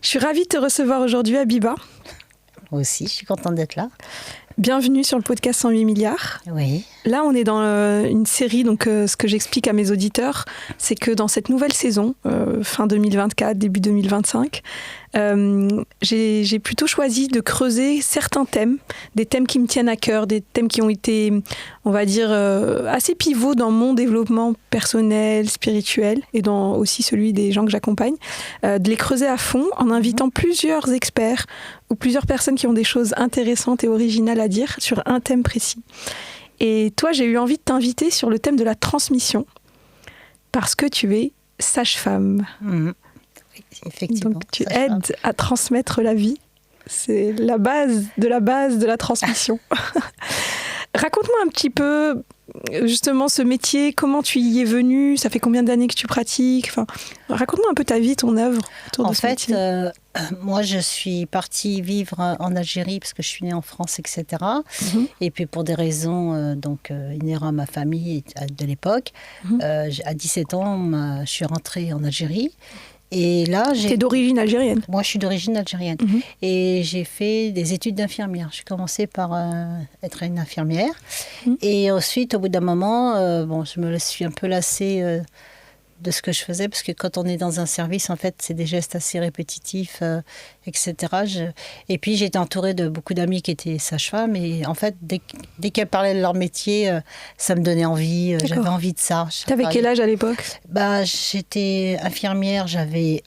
Je suis ravie de te recevoir aujourd'hui, Habiba. Moi aussi, je suis contente d'être là. Bienvenue sur le podcast 108 milliards. Oui. Là, on est dans une série, donc ce que j'explique à mes auditeurs, c'est que dans cette nouvelle saison, fin 2024, début 2025, j'ai plutôt choisi de creuser certains thèmes, des thèmes qui me tiennent à cœur, des thèmes qui ont été, on va dire, assez pivots dans mon développement personnel, spirituel, et dans aussi celui des gens que j'accompagne, de les creuser à fond en invitant plusieurs experts ou plusieurs personnes qui ont des choses intéressantes et originales à dire sur un thème précis. Et toi, j'ai eu envie de t'inviter sur le thème de la transmission, parce que tu es sage-femme. Oui, effectivement. Donc tu aides à transmettre la vie. C'est la base de la transmission. Raconte-moi un petit peu, justement, ce métier, comment tu y es venue, ça fait combien d'années que tu pratiques, enfin, raconte-moi un peu ta vie, ton œuvre autour de ce métier. Moi, je suis partie vivre en Algérie parce que je suis née en France, etc. Et puis pour des raisons inhérentes à ma famille de l'époque, à 17 ans, je suis rentrée en Algérie. Et là, T'es d'origine algérienne? Moi, je suis d'origine algérienne. Et j'ai fait des études d'infirmière. J'ai commencé par être une infirmière. Et ensuite, au bout d'un moment, je me suis un peu lassée de ce que je faisais, parce que quand on est dans un service, en fait, c'est des gestes assez répétitifs, etc. Et puis, j'étais entourée de beaucoup d'amis qui étaient sages-femmes, et en fait, dès qu'elles parlaient de leur métier, ça me donnait envie, j'avais envie de ça. T'avais quel âge à l'époque? J'étais infirmière, j'avais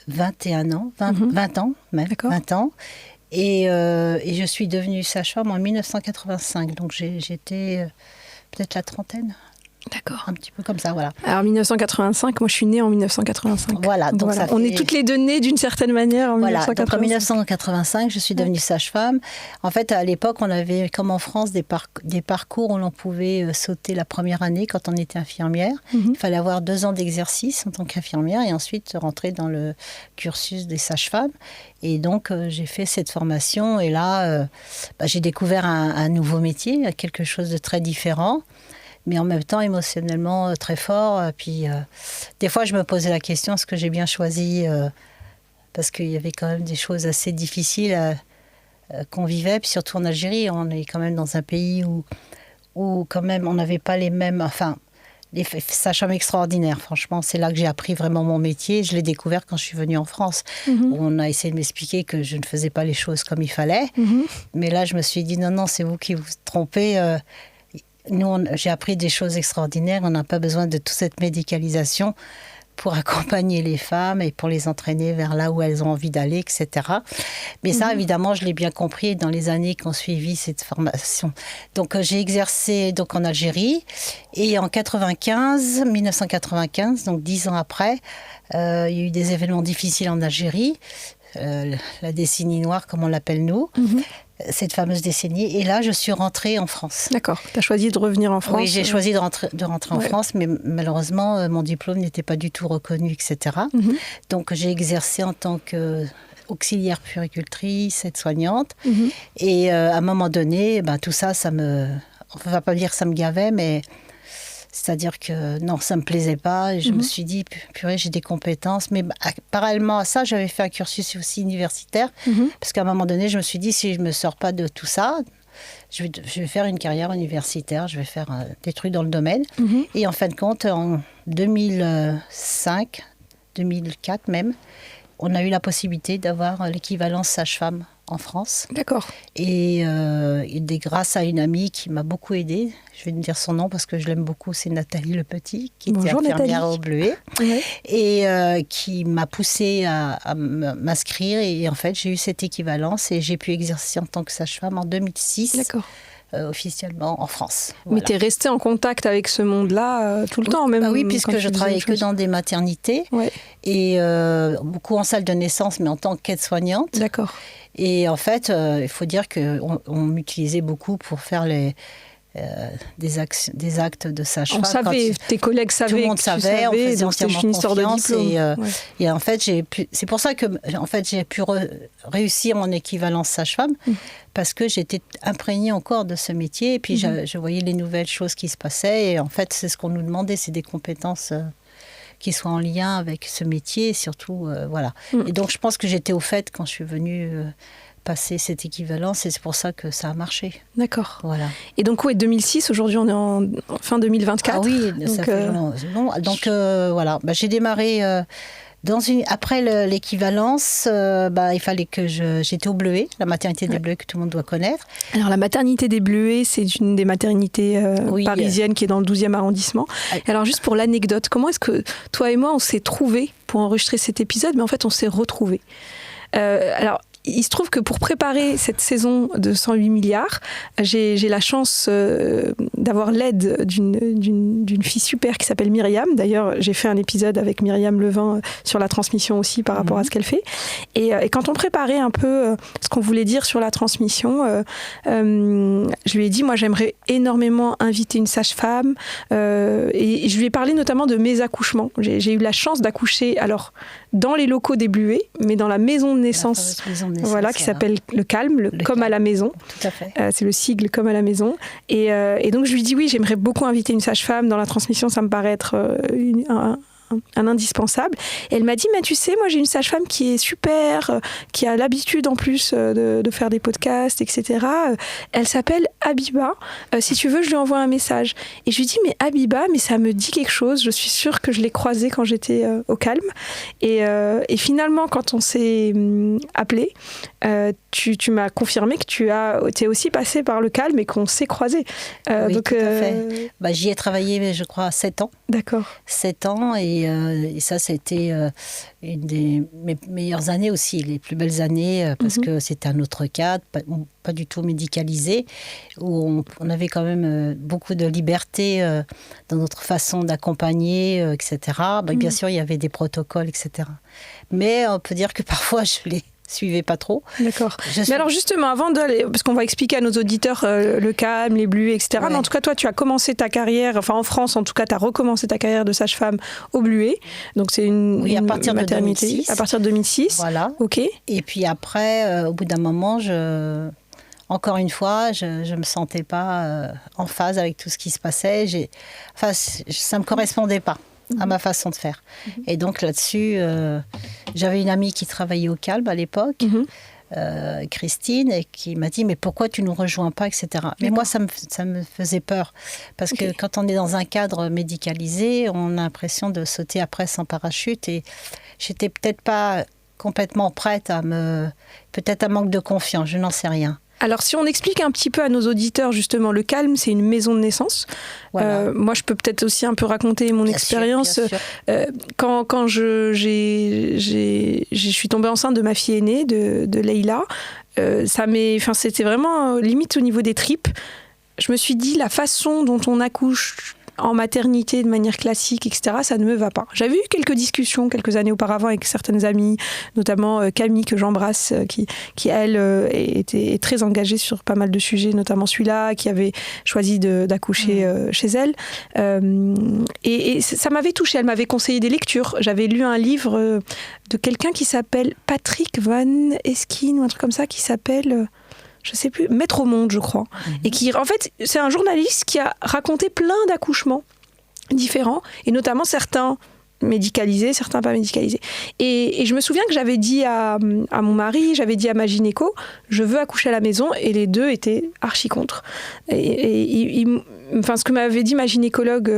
21 ans, 20 ans même, 20 ans. Et je suis devenue sage-femme en 1985, donc j'étais peut-être la trentaine. D'accord. Un petit peu comme ça, voilà. Alors 1985, moi je suis née en 1985. Voilà, donc voilà. On est toutes les deux nées d'une certaine manière en 1985. Donc en 1985, je suis devenue sage-femme. En fait, à l'époque, on avait, comme en France, des parcours où l'on pouvait sauter la première année quand on était infirmière. Il fallait avoir 2 ans d'exercice en tant qu'infirmière et ensuite rentrer dans le cursus des sages-femmes. Et donc, j'ai fait cette formation et là, j'ai découvert un nouveau métier, quelque chose de très différent, mais en même temps émotionnellement très fort. Puis des fois, je me posais la question, est-ce que j'ai bien choisi parce qu'il y avait quand même des choses assez difficiles qu'on vivait. Puis surtout en Algérie, on est quand même dans un pays où quand même on n'avait pas les mêmes... les sages-femmes extraordinaires, franchement, c'est là que j'ai appris vraiment mon métier. Je l'ai découvert quand je suis venue en France. On a essayé de m'expliquer que je ne faisais pas les choses comme il fallait. Mais là, je me suis dit, non, c'est vous qui vous trompez. Nous, j'ai appris des choses extraordinaires. On n'a pas besoin de toute cette médicalisation pour accompagner les femmes et pour les entraîner vers là où elles ont envie d'aller, etc. Mais ça, évidemment, je l'ai bien compris dans les années qui ont suivi cette formation. Donc, j'ai exercé en Algérie. Et en 1995, donc 10 ans après, il y a eu des événements difficiles en Algérie. La décennie noire, comme on l'appelle nous. Cette fameuse décennie. Et là, je suis rentrée en France. D'accord. Tu as choisi de revenir en France? Oui, j'ai choisi de rentrer en France, mais malheureusement, mon diplôme n'était pas du tout reconnu, etc. Donc, j'ai exercé en tant qu'auxiliaire puéricultrice, aide-soignante. Et à un moment donné, tout ça, on ne va pas dire que ça me gavait, mais... C'est-à-dire que non, ça ne me plaisait pas. Et je me suis dit, purée, j'ai des compétences. Mais parallèlement à ça, j'avais fait un cursus aussi universitaire. Parce qu'à un moment donné, je me suis dit, si je ne me sors pas de tout ça, je vais faire une carrière universitaire. Je vais faire des trucs dans le domaine. Et en fin de compte, en 2005, 2004 même, on a eu la possibilité d'avoir l'équivalence sage-femme en France. D'accord. Et grâce à une amie qui m'a beaucoup aidée, je vais me dire son nom parce que je l'aime beaucoup, c'est Nathalie Le Petit, qui était infirmière au Bleuet, et qui m'a poussée à m'inscrire. Et en fait, j'ai eu cette équivalence et j'ai pu exercer en tant que sage-femme en 2006. D'accord. Officiellement en France. Voilà. Mais tu es restée en contact avec ce monde-là tout le temps, même? Oui, puisque je travaillais que dans des maternités et beaucoup en salle de naissance, mais en tant qu'aide-soignante. D'accord. Et en fait, il faut dire qu'on m'utilisait beaucoup pour faire des actes de sage-femme. On savait, tes collègues savaient. Tout le monde savait, on faisait entièrement une histoire confiance. De diplôme. Et en fait, c'est pour ça que j'ai pu réussir mon équivalence sage-femme, parce que j'étais imprégnée encore de ce métier. Et puis, je voyais les nouvelles choses qui se passaient. Et en fait, c'est ce qu'on nous demandait, c'est des compétences qui soit en lien avec ce métier, et surtout, voilà. Et donc, je pense que j'étais au fait quand je suis venue passer cette équivalence, et c'est pour ça que ça a marché. D'accord. Voilà. Et donc, oui, 2006, aujourd'hui, on est en fin 2024. Ah oui, ça fait long. Donc, voilà, j'ai démarré... après l'équivalence, il fallait que j'étais au Bleuet, la maternité des Bleuets que tout le monde doit connaître. Alors la maternité des Bleuets, c'est une des maternités parisiennes qui est dans le 12e arrondissement. Alors juste pour l'anecdote, comment est-ce que toi et moi on s'est trouvés pour enregistrer cet épisode, mais en fait on s'est retrouvés. Alors il se trouve que pour préparer cette saison de 108 milliards, j'ai la chance d'avoir l'aide d'une fille super qui s'appelle Myriam. D'ailleurs, j'ai fait un épisode avec Myriam Levin sur la transmission aussi par rapport à ce qu'elle fait. Et quand on préparait un peu ce qu'on voulait dire sur la transmission, je lui ai dit, moi j'aimerais énormément inviter une sage-femme. Et je lui ai parlé notamment de mes accouchements. J'ai eu la chance d'accoucher, alors dans les locaux des Bleuets, mais dans la maison de naissance. Voilà, qui s'appelle le Calme, le comme à la maison. Tout à fait. C'est le sigle comme à la maison. Et donc je lui dis oui, j'aimerais beaucoup inviter une sage-femme dans la transmission, ça me paraît être un indispensable. Et elle m'a dit, mais tu sais, moi j'ai une sage-femme qui est super, qui a l'habitude en plus de faire des podcasts, etc. Elle s'appelle Habiba. Si tu veux, je lui envoie un message. Et je lui dis, mais Habiba, mais ça me dit quelque chose. Je suis sûre que je l'ai croisée quand j'étais au Calme. Et finalement, quand on s'est appelé, tu m'as confirmé que tu es aussi passée par le Calme et qu'on s'est croisés. Oui, donc, tout à fait. J'y ai travaillé, je crois, 7 ans. D'accord. 7 ans, et ça, c'était une des mes meilleures années aussi, les plus belles années, parce que c'était un autre cadre, pas du tout médicalisé, où on avait quand même beaucoup de liberté dans notre façon d'accompagner, etc. Bien sûr, il y avait des protocoles, etc. Mais on peut dire que parfois, je les suivais pas trop. D'accord. Mais alors justement, avant d'aller, parce qu'on va expliquer à nos auditeurs le Calme, les Bleuets, etc. Ouais. Mais en tout cas, toi, tu as commencé ta carrière, enfin en France, en tout cas, tu as recommencé ta carrière de sage-femme au Bleuet. Donc c'est une maternité. De 2006. À partir de 2006. Voilà. Ok. Et puis après, au bout d'un moment, encore une fois, je me sentais pas en phase avec tout ce qui se passait. Ça me correspondait pas à ma façon de faire. Et donc là-dessus, j'avais une amie qui travaillait au Calme à l'époque, Christine, et qui m'a dit, mais pourquoi tu ne nous rejoins pas, etc. Mais moi, ça me faisait peur, parce que quand on est dans un cadre médicalisé, on a l'impression de sauter après sans parachute, et j'étais peut-être pas complètement prête peut-être un manque de confiance, je n'en sais rien. Alors, si on explique un petit peu à nos auditeurs, justement, le Calme, c'est une maison de naissance. Voilà. Moi, je peux peut-être aussi un peu raconter mon expérience. Quand je suis tombée enceinte de ma fille aînée, de Leïla, c'était vraiment limite au niveau des tripes. Je me suis dit, la façon dont on accouche en maternité de manière classique, etc., ça ne me va pas. J'avais eu quelques discussions quelques années auparavant avec certaines amies, notamment Camille, que j'embrasse, qui elle, était très engagée sur pas mal de sujets, notamment celui-là, qui avait choisi d'accoucher chez elle. Et ça m'avait touchée. Elle m'avait conseillé des lectures. J'avais lu un livre de quelqu'un qui s'appelle Patrick Van Eskin, ou un truc comme ça, qui s'appelle... je sais plus, Maître au monde, je crois. Et qui, en fait, c'est un journaliste qui a raconté plein d'accouchements différents, et notamment certains médicalisés, certains pas médicalisés. Et je me souviens que j'avais dit à mon mari, j'avais dit à ma gynéco, je veux accoucher à la maison, et les deux étaient archi contre. Ce que m'avait dit ma gynécologue,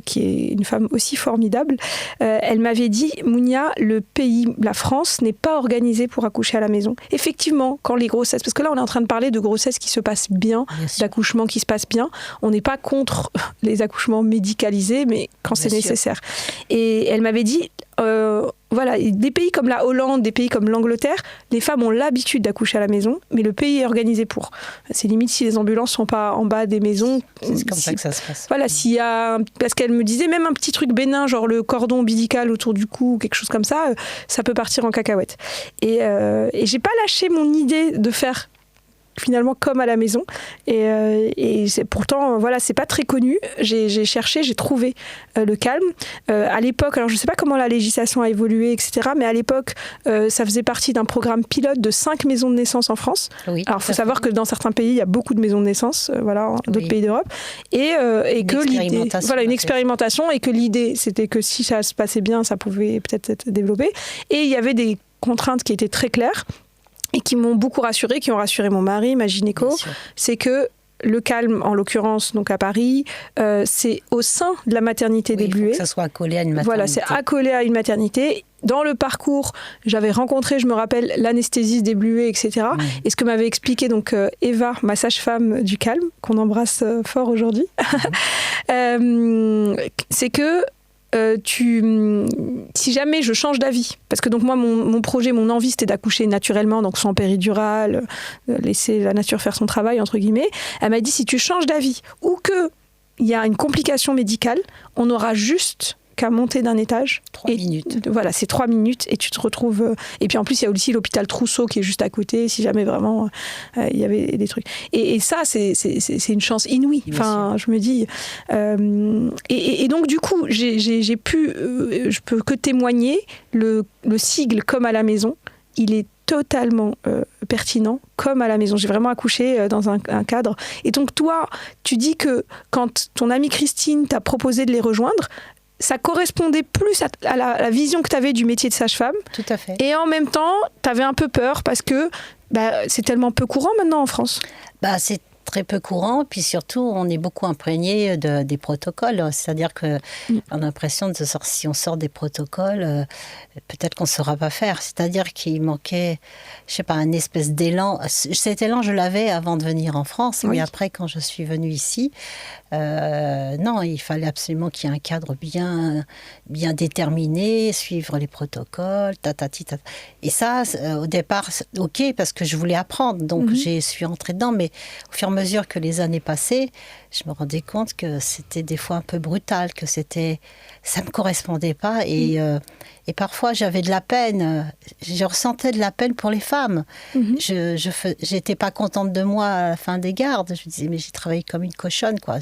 qui est une femme aussi formidable, elle m'avait dit, Mounia, le pays, la France, n'est pas organisée pour accoucher à la maison. Effectivement, quand les grossesses, parce que là on est en train de parler de grossesses qui se passent bien d'accouchements qui se passent bien, on n'est pas contre les accouchements médicalisés, mais quand c'est nécessaire. Et elle m'avait dit, voilà, des pays comme la Hollande, des pays comme l'Angleterre, les femmes ont l'habitude d'accoucher à la maison, mais le pays est organisé pour. C'est limite si les ambulances sont pas en bas des maisons. C'est comme ça que ça se passe. Voilà, s'il y a, parce qu'elle me disait même un petit truc bénin, genre le cordon ombilical autour du cou ou quelque chose comme ça peut partir en cacahuète. Et j'ai pas lâché mon idée de faire finalement comme à la maison. Et pourtant, voilà, c'est pas très connu. J'ai cherché, j'ai trouvé le calme. À l'époque, alors je sais pas comment la législation a évolué, etc. Mais à l'époque, ça faisait partie d'un programme pilote de 5 maisons de naissance en France. Oui, alors il faut savoir que dans certains pays, il y a beaucoup de maisons de naissance, d'autres pays d'Europe. Et que l'idée, voilà, une expérimentation, et que l'idée, c'était que si ça se passait bien, ça pouvait peut-être être développé. Et il y avait des contraintes qui étaient très claires et qui m'ont beaucoup rassurée, qui ont rassuré mon mari, ma gynéco. C'est que le calme, en l'occurrence, donc à Paris, c'est au sein de la maternité des Bluets. Il faut que ça soit accolé à une maternité. Voilà, c'est accolé à une maternité. Dans le parcours, j'avais rencontré, je me rappelle, l'anesthésiste des Bluets, etc. Et ce que m'avait expliqué donc Eva, ma sage-femme du calme, qu'on embrasse fort aujourd'hui, c'est que si jamais je change d'avis, parce que donc moi mon projet, mon envie, c'était d'accoucher naturellement, donc sans péridurale, laisser la nature faire son travail entre guillemets. Elle m'a dit, si tu changes d'avis ou que il y a une complication médicale, on aura juste qu'à monter d'un étage. 3 minutes. Voilà, c'est 3 minutes et tu te retrouves... Et puis en plus, il y a aussi l'hôpital Trousseau qui est juste à côté, si jamais vraiment il y avait des trucs. Et ça, c'est une chance inouïe. Enfin, je me dis... Et donc, du coup, j'ai pu... je peux que témoigner, le sigle comme à la maison, il est totalement pertinent, comme à la maison. J'ai vraiment accouché dans un cadre. Et donc, toi, tu dis que quand ton amie Christine t'a proposé de les rejoindre, ça correspondait plus à la vision que tu avais du métier de sage-femme. Tout à fait. Et en même temps, tu avais un peu peur parce que c'est tellement peu courant maintenant en France. C'est très peu courant, puis surtout, on est beaucoup imprégné des protocoles. C'est-à-dire qu'on a l'impression que si on sort des protocoles, peut-être qu'on ne saura pas faire. C'est-à-dire qu'il manquait, je sais pas, une espèce d'élan. Cet élan, je l'avais avant de venir en France, mais après, quand je suis venue ici, non, il fallait absolument qu'il y ait un cadre bien déterminé, suivre les protocoles, Et ça, au départ, ok, parce que je voulais apprendre, donc je suis entrée dedans, mais au fur et à mesure que les années passaient, je me rendais compte que c'était des fois un peu brutal, que ça me correspondait pas, et parfois j'avais de la peine, je ressentais de la peine pour les femmes. J'étais pas contente de moi à la fin des gardes. Je me disais, mais j'ai travaillé comme une cochonne, quoi.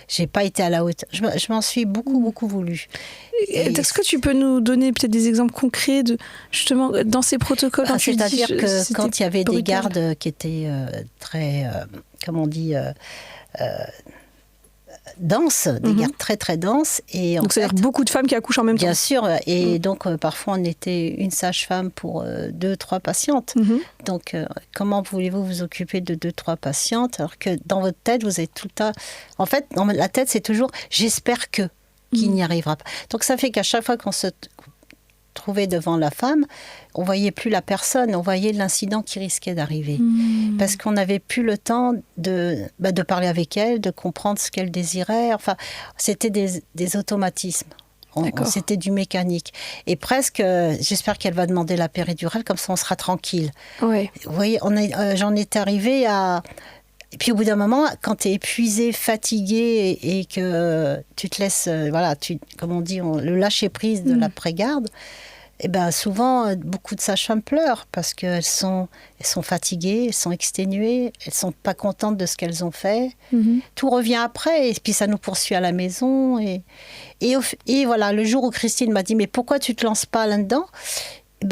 J'ai pas été à la hauteur. Je m'en suis beaucoup voulu. Est-ce que tu peux nous donner peut-être des exemples concrets de, justement, dans ces protocoles? C'est-à-dire que quand il y avait des gardes qui étaient très, comment on dit, denses, des gardes très très denses. Et donc c'est-à-dire beaucoup de femmes qui accouchent en même temps. Bien sûr, et donc parfois on était une sage-femme pour 2-3 patientes. Donc comment voulez-vous vous occuper de 2-3 patientes alors que dans votre tête vous avez tout le temps... En fait, dans la tête c'est toujours « j'espère que ». Qu'il n'y arrivera pas. Donc ça fait qu'à chaque fois qu'on se trouvait devant la femme, on voyait plus la personne, on voyait l'incident qui risquait d'arriver. Parce qu'on n'avait plus le temps de parler avec elle, de comprendre ce qu'elle désirait. Enfin, c'était des automatismes. C'était du mécanique. Et presque, j'espère qu'elle va demander la péridurale, comme ça on sera tranquille. Ouais. Vous voyez, j'en étais arrivée à... Et puis au bout d'un moment, quand tu es épuisé, fatigué et que tu te laisses, comme on dit, le lâcher-prise de l'après-garde, et ben souvent, beaucoup de sages-femmes pleurent parce qu'elles sont fatiguées, elles sont exténuées, elles ne sont pas contentes de ce qu'elles ont fait. Tout revient après et puis ça nous poursuit à la maison. Et voilà, le jour où Christine m'a dit « Mais pourquoi tu ne te lances pas là-dedans ?»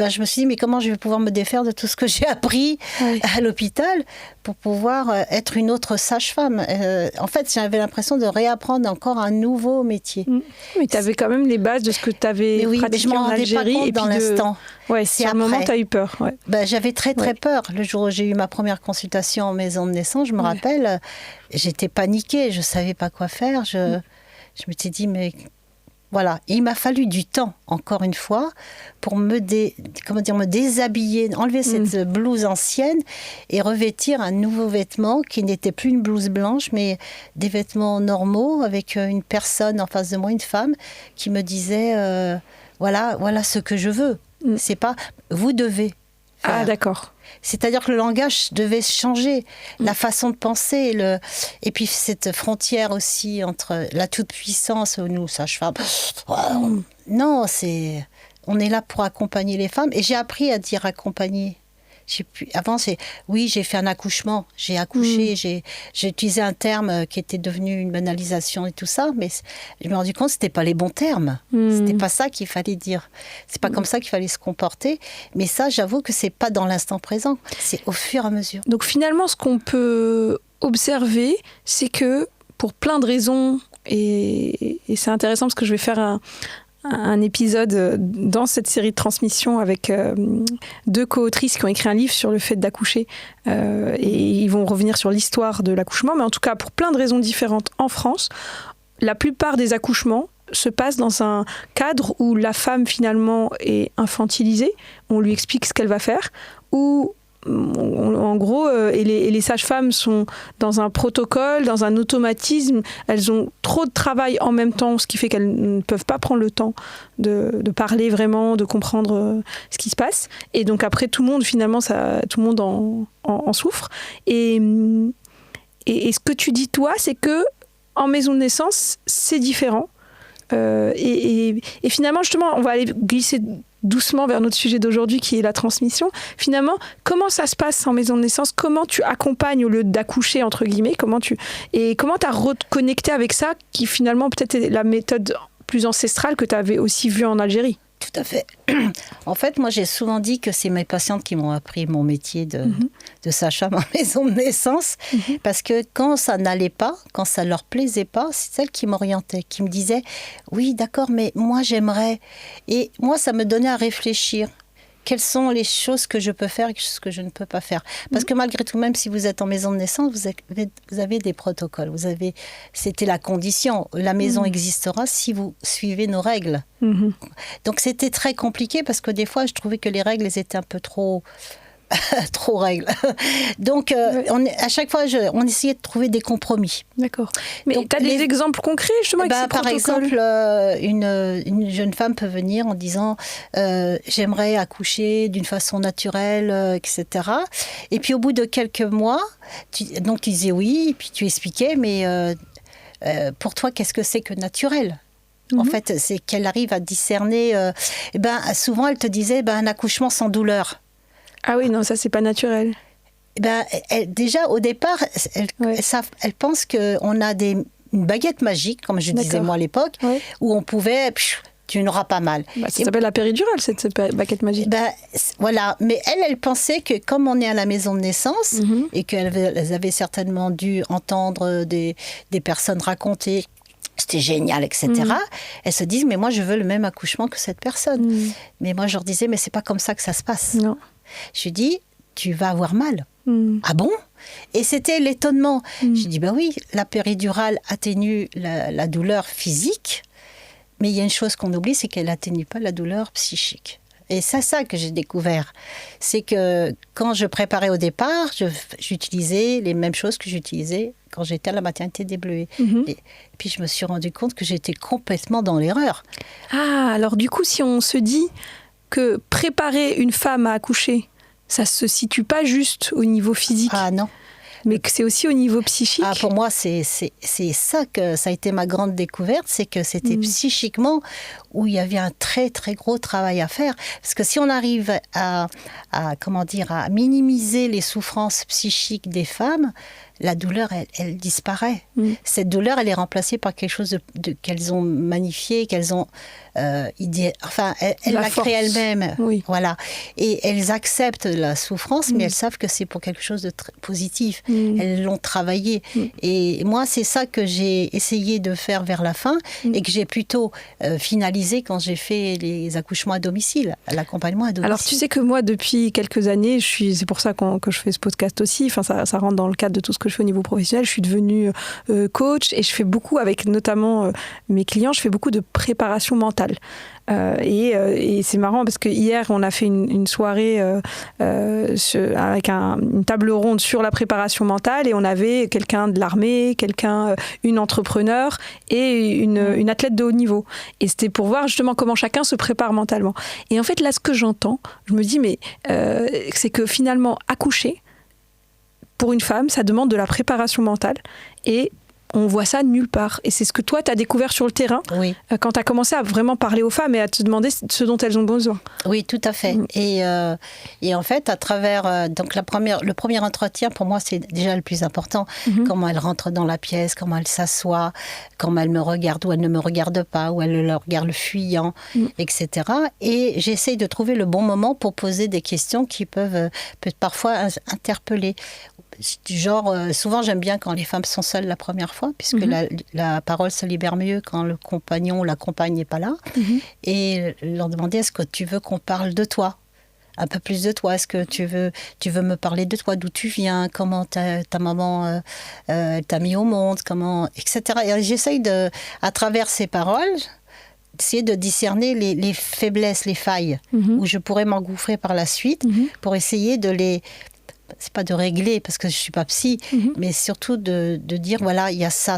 je me suis dit, mais comment je vais pouvoir me défaire de tout ce que j'ai appris à l'hôpital pour pouvoir être une autre sage-femme. En fait, j'avais l'impression de réapprendre encore un nouveau métier. Mais tu avais quand même les bases de ce que tu avais pratiqué en Algérie. Et dans l'instant. C'est un moment, tu as eu peur. Ouais. J'avais très peur. Le jour où j'ai eu ma première consultation en maison de naissance, je me rappelle, j'étais paniquée, je ne savais pas quoi faire. Je me suis dit, mais... Voilà, et il m'a fallu du temps, encore une fois, pour me déshabiller, enlever cette blouse ancienne et revêtir un nouveau vêtement qui n'était plus une blouse blanche, mais des vêtements normaux avec une personne en face de moi, une femme, qui me disait voilà ce que je veux. C'est pas vous devez. Ah, d'accord. C'est-à-dire que le langage devait changer, la façon de penser, et puis cette frontière aussi entre la toute-puissance, nous, sages-femmes. Non, on est là pour accompagner les femmes, et j'ai appris à dire accompagner. Avant, oui, j'ai fait un accouchement, j'ai accouché, j'ai utilisé un terme qui était devenu une banalisation et tout ça, mais je me suis rendu compte que c'était pas les bons termes. C'était pas ça qu'il fallait dire. C'est pas comme ça qu'il fallait se comporter. Mais ça, j'avoue que c'est pas dans l'instant présent. C'est au fur et à mesure. Donc finalement, ce qu'on peut observer, c'est que pour plein de raisons, et c'est intéressant parce que je vais faire un épisode dans cette série de transmissions avec 2 co-autrices qui ont écrit un livre sur le fait d'accoucher et ils vont revenir sur l'histoire de l'accouchement, mais en tout cas pour plein de raisons différentes en France, la plupart des accouchements se passent dans un cadre où la femme finalement est infantilisée, on lui explique ce qu'elle va faire, ou en gros, et les sages-femmes sont dans un protocole, dans un automatisme, elles ont trop de travail en même temps, ce qui fait qu'elles ne peuvent pas prendre le temps de parler vraiment, de comprendre ce qui se passe. Et donc après, tout le monde, finalement, tout le monde en souffre. Et ce que tu dis, toi, c'est que en maison de naissance, c'est différent. Et finalement, justement, on va aller glisser doucement vers notre sujet d'aujourd'hui qui est la transmission. Finalement, comment ça se passe en maison de naissance? Comment tu accompagnes au lieu d'accoucher, entre guillemets? Comment tu as reconnecté avec ça, qui finalement peut-être est la méthode plus ancestrale que tu avais aussi vue en Algérie? Tout à fait. En fait, moi, j'ai souvent dit que c'est mes patientes qui m'ont appris mon métier de sage-femme en maison de naissance. Parce que quand ça n'allait pas, quand ça ne leur plaisait pas, c'est celles qui m'orientaient, qui me disaient « Oui, d'accord, mais moi, j'aimerais... » Et moi, ça me donnait à réfléchir. Quelles sont les choses que je peux faire et ce que je ne peux pas faire. Parce que malgré tout, même si vous êtes en maison de naissance, vous avez des protocoles. C'était la condition. La maison existera si vous suivez nos règles. Donc c'était très compliqué parce que des fois, je trouvais que les règles étaient un peu trop règles. Donc, à chaque fois, on essayait de trouver des compromis. D'accord. Mais tu as des exemples concrets, justement, avec ces par protocoles? exemple, une jeune femme peut venir en disant j'aimerais accoucher d'une façon naturelle, etc. Et puis, au bout de quelques mois, donc tu disais oui, et puis tu expliquais, mais pour toi, qu'est-ce que c'est que naturel ? En fait, c'est qu'elle arrive à discerner. Souvent, elle te disait un accouchement sans douleur. Ah oui, non, ça, c'est pas naturel. Déjà, au départ, elle pense qu'on a une baguette magique, comme je disais moi à l'époque, où on pouvait... tu n'auras pas mal. Ça s'appelle la péridurale, cette baguette magique. Voilà, mais elle pensait que comme on est à la maison de naissance, et qu'elles avaient certainement dû entendre des personnes raconter... C'était génial, etc. Elles se disent, mais moi, je veux le même accouchement que cette personne. Mais moi, je leur disais, mais c'est pas comme ça que ça se passe. Non. Je lui dis, tu vas avoir mal. Ah bon? Et c'était l'étonnement. Je dis, oui, la péridurale atténue la douleur physique, mais il y a une chose qu'on oublie, c'est qu'elle atténue pas la douleur psychique. Et c'est ça que j'ai découvert. C'est que quand je préparais au départ, j'utilisais les mêmes choses que j'utilisais quand j'étais à la maternité des Bleuets. Et puis je me suis rendu compte que j'étais complètement dans l'erreur. Ah, alors du coup, si on se dit que préparer une femme à accoucher, ça se situe pas juste au niveau physique. Ah non. Mais que c'est aussi au niveau psychique. Ah, pour moi, c'est ça que ça a été ma grande découverte, c'est que c'était psychiquement où il y avait un très très gros travail à faire. Parce que si on arrive à minimiser les souffrances psychiques des femmes, la douleur, elle disparaît. Cette douleur, elle est remplacée par quelque chose qu'elles ont magnifié, qu'elles ont elles la créent elles-mêmes. Oui. Voilà. Et elles acceptent la souffrance, mais elles savent que c'est pour quelque chose de positif. Elles l'ont travaillé. Et moi, c'est ça que j'ai essayé de faire vers la fin et que j'ai plutôt finalisé quand j'ai fait les accouchements à domicile, l'accompagnement à domicile. Alors, tu sais que moi, depuis quelques années, c'est pour ça que je fais ce podcast aussi, ça rentre dans le cadre de tout ce que je fais au niveau professionnel. Je suis devenue coach et je fais beaucoup avec notamment mes clients, je fais beaucoup de préparation mentale. Et c'est marrant parce que hier on a fait une soirée avec une table ronde sur la préparation mentale et on avait quelqu'un de l'armée, une entrepreneur et une athlète de haut niveau. Et c'était pour voir justement comment chacun se prépare mentalement. Et en fait là, ce que j'entends, je me dis c'est que finalement accoucher pour une femme, ça demande de la préparation mentale et on voit ça nulle part. Et c'est ce que toi, tu as découvert sur le terrain, quand tu as commencé à vraiment parler aux femmes et à te demander ce dont elles ont besoin. Oui, tout à fait. Et en fait, à travers donc le premier entretien, pour moi, c'est déjà le plus important. Comment elle rentre dans la pièce, comment elle s'assoit, comment elle me regarde ou elle ne me regarde pas, ou elle le regarde le fuyant, etc. Et j'essaye de trouver le bon moment pour poser des questions qui peuvent parfois interpeller. Genre, souvent j'aime bien quand les femmes sont seules la première fois, puisque la parole se libère mieux quand le compagnon ou la compagne n'est pas là. Et leur demander, est-ce que tu veux qu'on parle de toi ? Un peu plus de toi, est-ce que tu veux me parler de toi, d'où tu viens, comment ta maman t'a mis au monde, comment, etc. Et j'essaye à travers ces paroles, d'essayer de discerner les faiblesses, les failles, où je pourrais m'engouffrer par la suite, pour essayer de les... C'est pas de régler, parce que je suis pas psy, mais surtout de dire, voilà, il y a ça.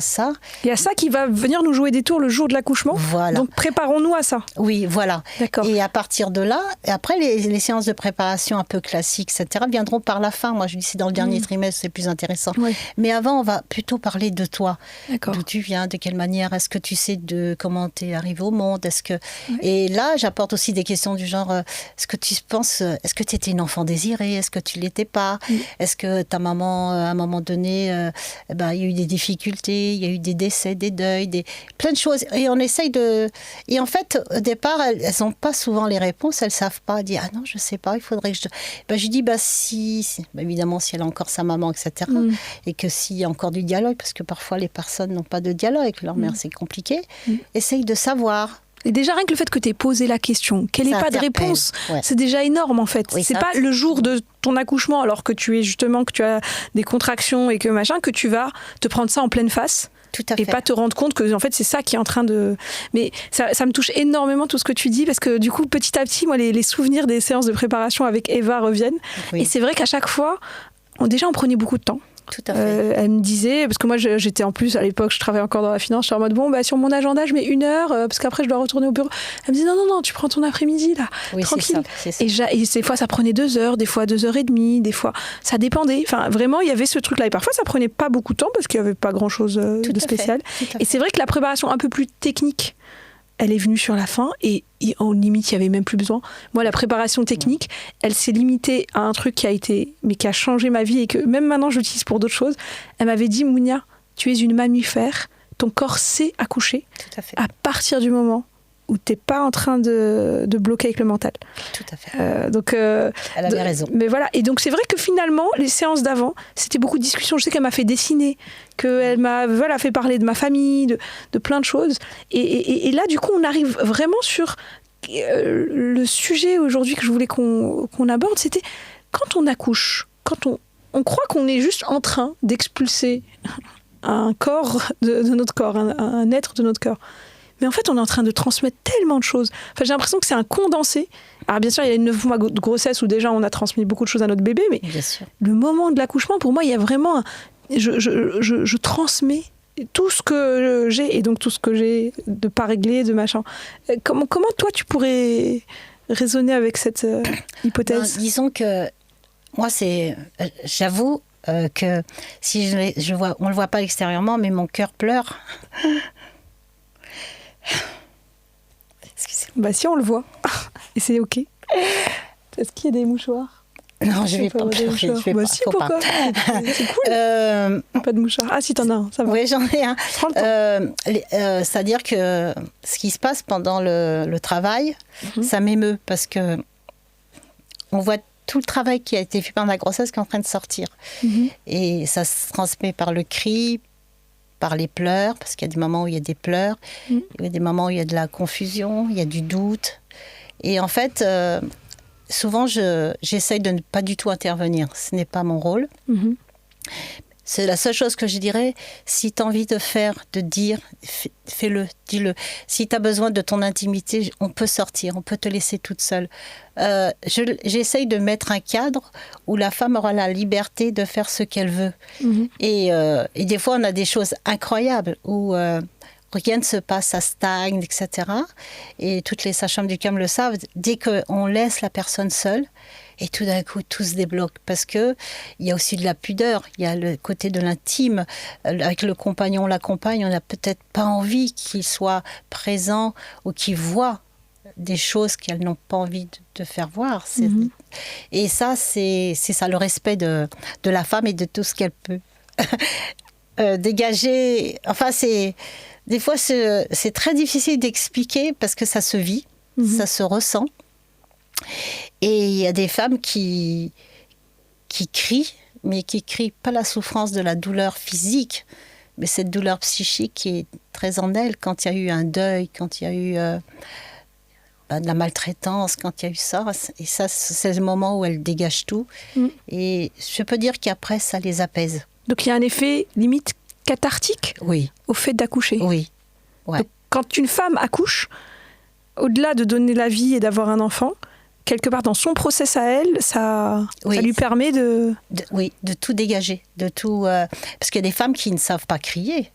Il y a ça qui va venir nous jouer des tours le jour de l'accouchement. Voilà. Donc préparons-nous à ça. Oui, voilà. D'accord. Et à partir de là, après les séances de préparation un peu classiques, etc., viendront par la fin. Moi, je dis, c'est dans le dernier trimestre, c'est plus intéressant. Oui. Mais avant, on va plutôt parler de toi. D'accord. D'où tu viens, de quelle manière, est-ce que tu sais comment tu es arrivé au monde, est-ce que... Oui. Et là, j'apporte aussi des questions du genre, est-ce que tu penses, est-ce que tu étais une enfant désirée, est-ce que tu l'étais pas? Est-ce que ta maman, à un moment donné, il y a eu des difficultés, il y a eu des décès, des deuils, plein de choses. Et on essaye de... Et en fait, au départ, elles n'ont pas souvent les réponses, elles ne savent pas. Elles disent, ah non, je ne sais pas, il faudrait que je... Je dis, évidemment, si elle a encore sa maman, etc. Et que s'il y a encore du dialogue, parce que parfois les personnes n'ont pas de dialogue avec leur mère, c'est compliqué. Essaye de savoir. Et déjà, rien que le fait que tu aies posé la question, qu'elle n'ait pas de réponse, c'est déjà énorme en fait. Oui, c'est pas le jour de ton accouchement, alors que tu as des contractions et que machin, que tu vas te prendre ça en pleine face. Tout à fait. Et pas te rendre compte que en fait, c'est ça qui est en train de... Mais ça me touche énormément tout ce que tu dis, parce que du coup, petit à petit, moi, les souvenirs des séances de préparation avec Eva reviennent. Oui. Et c'est vrai qu'à chaque fois, on prenait beaucoup de temps. Tout à fait. Elle me disait, parce que moi j'étais en plus à l'époque, je travaillais encore dans la finance, j'étais en mode sur mon agenda je mets 1 heure parce qu'après je dois retourner au bureau. Elle me disait non, tu prends ton après-midi là, tranquille. C'est ça. Et des fois ça prenait 2 heures, des fois 2h30, des fois ça dépendait. Enfin vraiment il y avait ce truc là et parfois ça prenait pas beaucoup de temps parce qu'il y avait pas grand chose de spécial. Et c'est vrai que la préparation un peu plus technique, elle est venue sur la fin et en limite, il n'y avait même plus besoin. Moi, la préparation technique, elle s'est limitée à un truc qui a changé ma vie et que même maintenant, j'utilise pour d'autres choses. Elle m'avait dit, Mounia, tu es une mammifère, ton corps sait accoucher à partir du moment où tu n'es pas en train de bloquer avec le mental. Tout à fait. Elle avait raison. Mais voilà. Et donc, c'est vrai que finalement, les séances d'avant, c'était beaucoup de discussions. Je sais qu'elle m'a fait dessiner, qu'elle m'a fait parler de ma famille, de plein de choses. Et là, du coup, on arrive vraiment sur le sujet aujourd'hui que je voulais qu'on aborde. C'était quand on accouche, quand on croit qu'on est juste en train d'expulser un corps de notre corps, un être de notre corps. Mais en fait, on est en train de transmettre tellement de choses. Enfin, j'ai l'impression que c'est un condensé. Alors bien sûr, il y a 9 mois de grossesse où déjà on a transmis beaucoup de choses à notre bébé, mais le moment de l'accouchement, pour moi, il y a vraiment... Je transmets tout ce que j'ai, et donc tout ce que j'ai de pas réglé, de machin. Comment toi, tu pourrais raisonner avec cette hypothèse ? Disons que moi, j'avoue que si on le voit pas extérieurement, mais mon cœur pleure. Bah si on le voit, et c'est ok. Est-ce qu'il y a des mouchoirs ? Non, je vais pas pleurer. Si, pourquoi ? C'est cool. Pas de mouchoirs. Ah si, t'en as un, ça va. Oui, j'en ai un. Prends le temps. C'est-à-dire que ce qui se passe pendant le travail, ça m'émeut, parce que on voit tout le travail qui a été fait pendant la grossesse qui est en train de sortir. Et ça se transmet par le cri, par les pleurs, parce qu'il y a des moments où il y a des pleurs, il y a des moments où il y a de la confusion, il y a du doute. Et en fait, souvent, j'essaye de ne pas du tout intervenir. Ce n'est pas mon rôle. C'est la seule chose que je dirais. Si tu as envie de dire, fais-le, dis-le. Si tu as besoin de ton intimité, on peut sortir, on peut te laisser toute seule. J'essaye de mettre un cadre où la femme aura la liberté de faire ce qu'elle veut. Et des fois, on a des choses incroyables où rien ne se passe, ça stagne, etc. Et toutes les sages-femmes du CAM le savent, dès qu'on laisse la personne seule, et tout d'un coup, tout se débloque. Parce qu'il y a aussi de la pudeur, il y a le côté de l'intime. Avec le compagnon, la compagne, on n'a peut-être pas envie qu'il soit présent ou qu'il voit des choses qu'elles n'ont pas envie de faire voir. Et ça, c'est ça, le respect de la femme et de tout ce qu'elle peut dégager. Enfin, des fois, c'est très difficile d'expliquer parce que ça se vit, ça se ressent. Et il y a des femmes qui crient, mais qui crient pas la souffrance de la douleur physique, mais cette douleur psychique qui est très en elles quand il y a eu un deuil, quand il y a eu de la maltraitance, quand il y a eu ça. Et ça, c'est le moment où elles dégagent tout. Et je peux dire qu'après, ça les apaise. Donc il y a un effet limite cathartique au fait d'accoucher. Oui. Ouais. Donc, quand une femme accouche, au-delà de donner la vie et d'avoir un enfant, quelque part dans son process à elle, ça lui permet de tout dégager, de tout. Parce qu'il y a des femmes qui ne savent pas crier.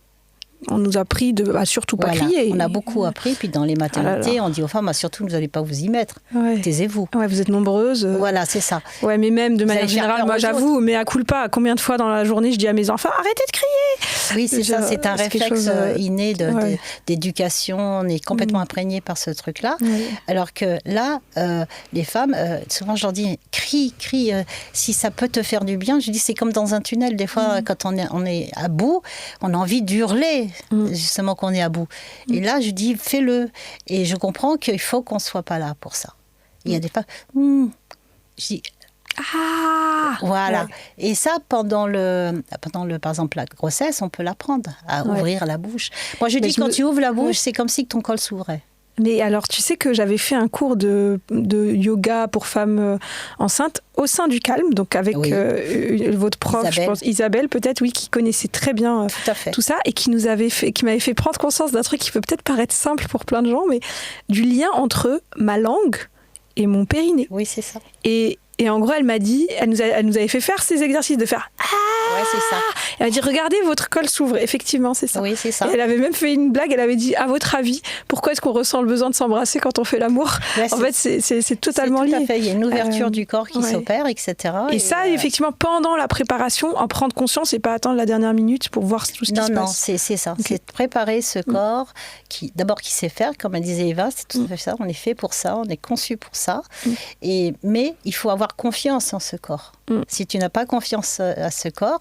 On nous a appris à surtout pas crier. On a beaucoup appris, puis dans les maternités, on dit aux femmes, surtout, vous n'allez pas vous y mettre. Taisez-vous. Ouais, vous êtes nombreuses. Voilà, c'est ça. Ouais, mais même de manière générale, moi j'avoue, mais à culpa, combien de fois dans la journée je dis à mes enfants, arrêtez de crier. Oui, c'est ça, c'est un réflexe inné d'éducation. On est complètement imprégné par ce truc-là. Alors que là, les femmes, souvent je leur dis, crie, si ça peut te faire du bien. Je dis, c'est comme dans un tunnel. Des fois, quand on est à bout, on a envie d'hurler. Justement qu'on est à bout. Et là, je dis, fais-le. Et je comprends qu'il faut qu'on ne soit pas là pour ça. Il y a des femmes... Je dis... Voilà. Et ça, pendant par exemple, la grossesse, on peut l'apprendre à ouvrir la bouche. Moi, je dis, quand tu ouvres la bouche, c'est comme si ton col s'ouvrait. Mais alors, tu sais que j'avais fait un cours de yoga pour femmes enceintes au sein du Calme, donc avec votre prof, Isabelle. Je pense, Isabelle peut-être, qui connaissait très bien tout ça et qui m'avait fait prendre conscience d'un truc qui peut peut-être paraître simple pour plein de gens, mais du lien entre ma langue et mon périnée. Oui, c'est ça. Et en gros, elle m'a dit, elle nous avait fait faire ces exercices de faire ouais, c'est ça. Elle m'a dit, regardez, votre col s'ouvre. Effectivement, c'est ça. Oui, c'est ça. Et elle avait même fait une blague. Elle avait dit, à votre avis, pourquoi est-ce qu'on ressent le besoin de s'embrasser quand on fait l'amour ? En fait, c'est totalement lié. Tout à fait. Il y a une ouverture du corps qui s'opère, etc. Et ça, effectivement, pendant la préparation, en prendre conscience et pas attendre la dernière minute pour voir tout ce qui se passe. Non, c'est ça. Okay. C'est préparer ce corps qui sait faire, comme elle disait Eva, c'est tout à fait ça. On est fait pour ça, on est conçu pour ça. Mais il faut avoir confiance en ce corps. Si tu n'as pas confiance à ce corps,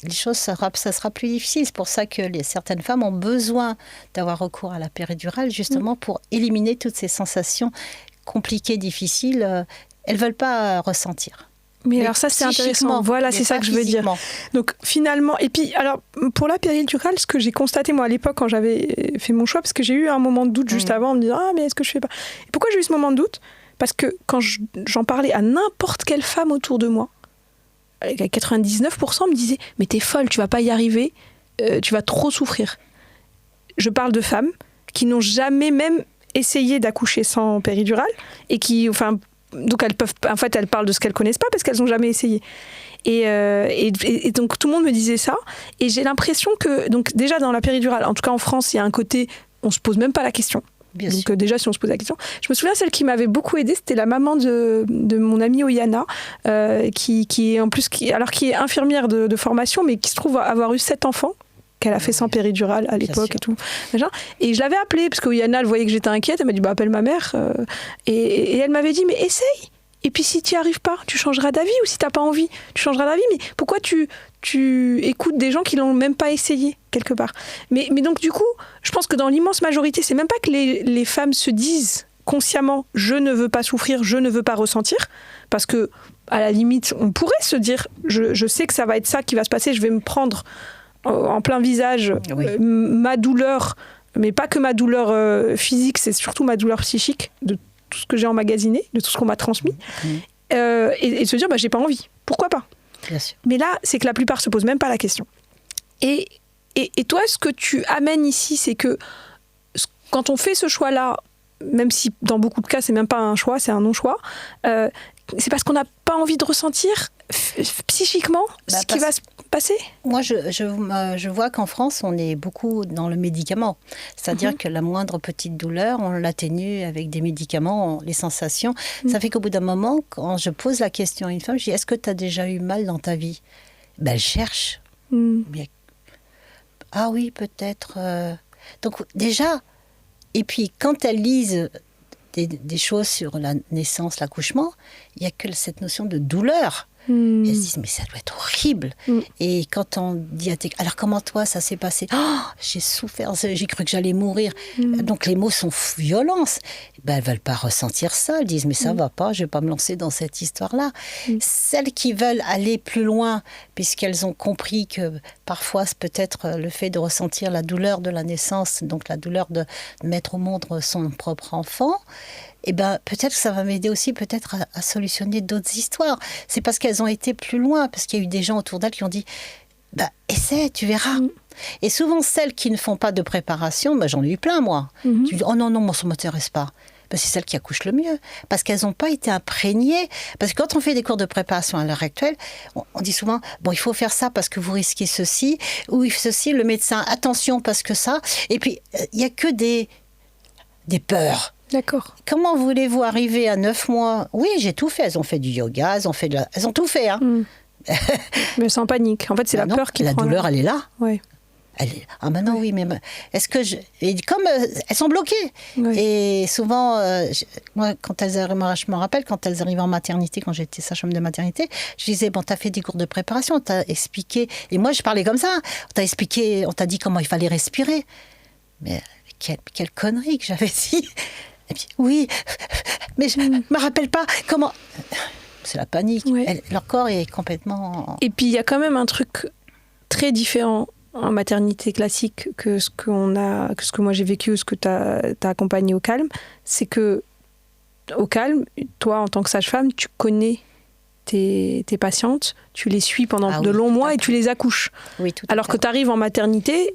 les choses, ça sera plus difficile. C'est pour ça que certaines femmes ont besoin d'avoir recours à la péridurale, justement pour éliminer toutes ces sensations compliquées, difficiles. Elles ne veulent pas ressentir. Mais alors ça, c'est intéressant. Voilà, c'est ça que je veux dire. Donc finalement, et puis alors pour la péridurale, ce que j'ai constaté moi à l'époque quand j'avais fait mon choix, parce que j'ai eu un moment de doute juste avant, en me disant mais est-ce que je fais pas ? Et pourquoi j'ai eu ce moment de doute ? Parce que quand j'en parlais à n'importe quelle femme autour de moi, 99% me disaient « Mais t'es folle, tu vas pas y arriver, tu vas trop souffrir. » Je parle de femmes qui n'ont jamais même essayé d'accoucher sans péridurale et qui, donc elles parlent de ce qu'elles connaissent pas parce qu'elles n'ont jamais essayé. Et donc tout le monde me disait ça. Et j'ai l'impression que, donc déjà dans la péridurale, en tout cas en France, il y a un côté, on se pose même pas la question. Bien donc sûr. Déjà, si on se pose la question. Je me souviens, celle qui m'avait beaucoup aidée, c'était la maman de mon amie Oyana, qui est en plus, qui est infirmière de formation, mais qui se trouve avoir eu 7 enfants, qu'elle a fait sans péridurale à l'époque et tout. Et je l'avais appelée, parce qu'Oyana, elle voyait que j'étais inquiète, elle m'a dit, appelle ma mère. Et elle m'avait dit, mais essaye. Et puis si tu n'y arrives pas, tu changeras d'avis, ou si tu n'as pas envie, tu changeras d'avis. Mais pourquoi tu écoutes des gens qui l'ont même pas essayé, quelque part. Mais donc du coup, je pense que dans l'immense majorité, c'est même pas que les femmes se disent consciemment « je ne veux pas souffrir, je ne veux pas ressentir », parce que à la limite, on pourrait se dire « je sais que ça va être ça qui va se passer, je vais me prendre en plein visage ma douleur », mais pas que ma douleur physique, c'est surtout ma douleur psychique, de tout ce que j'ai emmagasiné, de tout ce qu'on m'a transmis, et se dire j'ai pas envie, pourquoi pas. Bien sûr. Mais là, c'est que la plupart se posent même pas la question. Et toi, ce que tu amènes ici, c'est que quand on fait ce choix-là, même si dans beaucoup de cas, c'est même pas un choix, c'est un non-choix, c'est parce qu'on n'a pas envie de ressentir psychiquement ce qui va se passer? Moi, je vois qu'en France, on est beaucoup dans le médicament. C'est-à-dire que la moindre petite douleur, on l'atténue avec des médicaments, les sensations. Ça fait qu'au bout d'un moment, quand je pose la question à une femme, je dis, est-ce que tu as déjà eu mal dans ta vie? Ben, elle cherche. Bien. Ah oui, peut-être. Donc déjà, et puis quand elles lisent des choses sur la naissance, l'accouchement, il n'y a que cette notion de douleur. Elles se disent, mais ça doit être horrible. Et quand on dit alors comment toi ça s'est passé? Oh, j'ai souffert, j'ai cru que j'allais mourir. Donc les mots sont violents. Ben, elles ne veulent pas ressentir ça. Elles disent, mais ça ne va pas, je ne vais pas me lancer dans cette histoire-là. Celles qui veulent aller plus loin, puisqu'elles ont compris que parfois c'est peut-être le fait de ressentir la douleur de la naissance, donc la douleur de mettre au monde son propre enfant, eh ben, peut-être que ça va m'aider aussi peut-être à solutionner d'autres histoires. C'est parce qu'elles ont été plus loin, parce qu'il y a eu des gens autour d'elles qui ont dit bah, essaie, tu verras. Et souvent, celles qui ne font pas de préparation, bah, j'en ai eu plein, moi. Tu dis, oh non, moi, ça ne m'intéresse pas. Ben, c'est celles qui accouchent le mieux, parce qu'elles n'ont pas été imprégnées. Parce que quand on fait des cours de préparation à l'heure actuelle, on dit souvent, bon, il faut faire ça parce que vous risquez ceci, ou ceci, le médecin, attention parce que ça. Et puis, il n'y a que des peurs. D'accord. Comment voulez-vous arriver à 9 mois? Oui, j'ai tout fait. Elles ont fait du yoga, elles ont tout fait. Hein. Mais sans panique. En fait, c'est la peur qui prend. La douleur, elle est là. Ouais. Ah maintenant oui, mais est-ce que et comme elles sont bloquées et souvent moi quand je me rappelle quand elles arrivent en maternité, quand j'étais sage-femme de maternité, je disais bon, t'as fait des cours de préparation, t'as expliqué, et moi je parlais comme ça, on t'a expliqué, on t'a dit comment il fallait respirer, mais quelle connerie que j'avais dit. Et puis oui, mais je me rappelle pas comment. C'est la panique. Leur corps est complètement. Et puis il y a quand même un truc très différent en maternité classique que ce que moi j'ai vécu, ce que tu as accompagné au Calme, c'est que au Calme, toi en tant que sage-femme, tu connais tes patientes, tu les suis pendant de longs mois et tu les accouches. Oui, tout alors que tu arrives en maternité,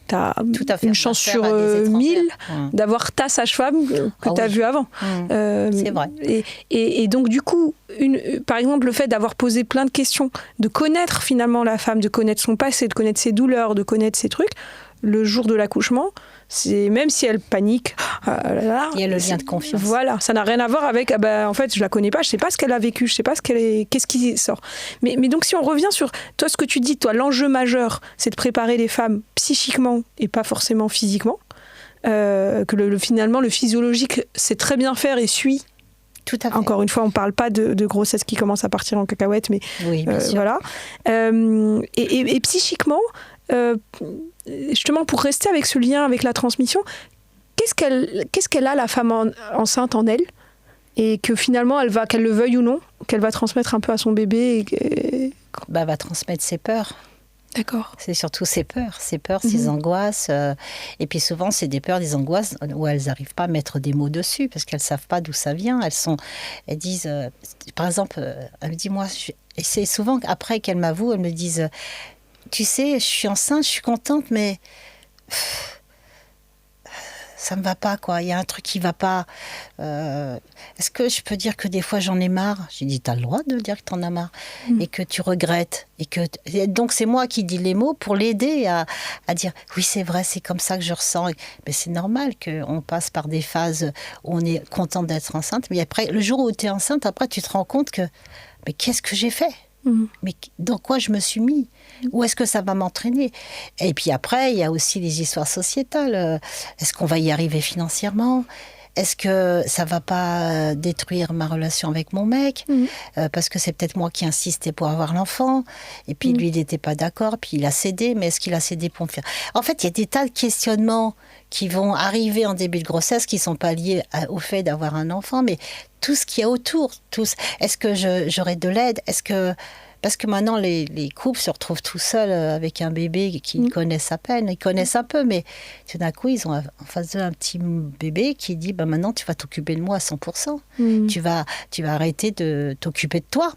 tu as une chance sur 1000 d'avoir ta sage-femme que tu as vue avant. C'est vrai. Et donc, du coup, par exemple, le fait d'avoir posé plein de questions, de connaître finalement la femme, de connaître son passé, de connaître ses douleurs, de connaître ses trucs, le jour de l'accouchement, c'est même si elle panique, il y a le lien de confiance. Voilà, ça n'a rien à voir avec en fait, je la connais pas, je sais pas ce qu'elle a vécu, je sais pas qu'est-ce qui sort. Mais donc si on revient sur toi, ce que tu dis, toi, l'enjeu majeur, c'est de préparer les femmes psychiquement et pas forcément physiquement. Que finalement, le physiologique sait très bien faire et suit. Tout à fait. Encore une fois, on parle pas de grossesse qui commence à partir en cacahuète, mais oui, bien sûr. voilà. Et psychiquement. Justement, pour rester avec ce lien avec la transmission, qu'est-ce qu'elle a, la femme enceinte en elle, et que finalement, qu'elle le veuille ou non, qu'elle va transmettre un peu à son bébé Elle va transmettre ses peurs. D'accord. C'est surtout ses peurs, ses angoisses. Et puis souvent, c'est des peurs, des angoisses où elles n'arrivent pas à mettre des mots dessus parce qu'elles ne savent pas d'où ça vient. Elles disent, par exemple, elle me dit, moi, et c'est souvent après qu'elles m'avouent, elles me disent, tu sais, je suis enceinte, je suis contente, mais ça me va pas, quoi. Il y a un truc qui va pas. Est-ce que je peux dire que des fois j'en ai marre? J'ai dit, t'as le droit de dire que t'en as marre et que tu regrettes. Et donc c'est moi qui dis les mots pour l'aider à dire, oui, c'est vrai, c'est comme ça que je ressens. Mais c'est normal qu'on passe par des phases où on est content d'être enceinte. Mais après, le jour où tu es enceinte, après, tu te rends compte que, mais qu'est-ce que j'ai fait? Mais dans quoi je me suis mis? Où est-ce que ça va m'entraîner? Et puis après, il y a aussi les histoires sociétales. Est-ce qu'on va y arriver financièrement? Est-ce que ça va pas détruire ma relation avec mon mec? Parce que c'est peut-être moi qui insistais pour avoir l'enfant. Et puis lui, il n'était pas d'accord. Puis il a cédé. Mais est-ce qu'il a cédé pour me faire... En fait, il y a des tas de questionnements qui vont arriver en début de grossesse qui ne sont pas liés au fait d'avoir un enfant, mais tout ce qu'il y a autour. Est-ce que j'aurai de l'aide? Parce que maintenant, les couples se retrouvent tout seuls avec un bébé qu'ils connaissent à peine. Ils connaissent un peu, mais tout d'un coup, ils ont en face d'eux un petit bébé qui dit maintenant, tu vas t'occuper de moi à 100%. Tu vas arrêter de t'occuper de toi.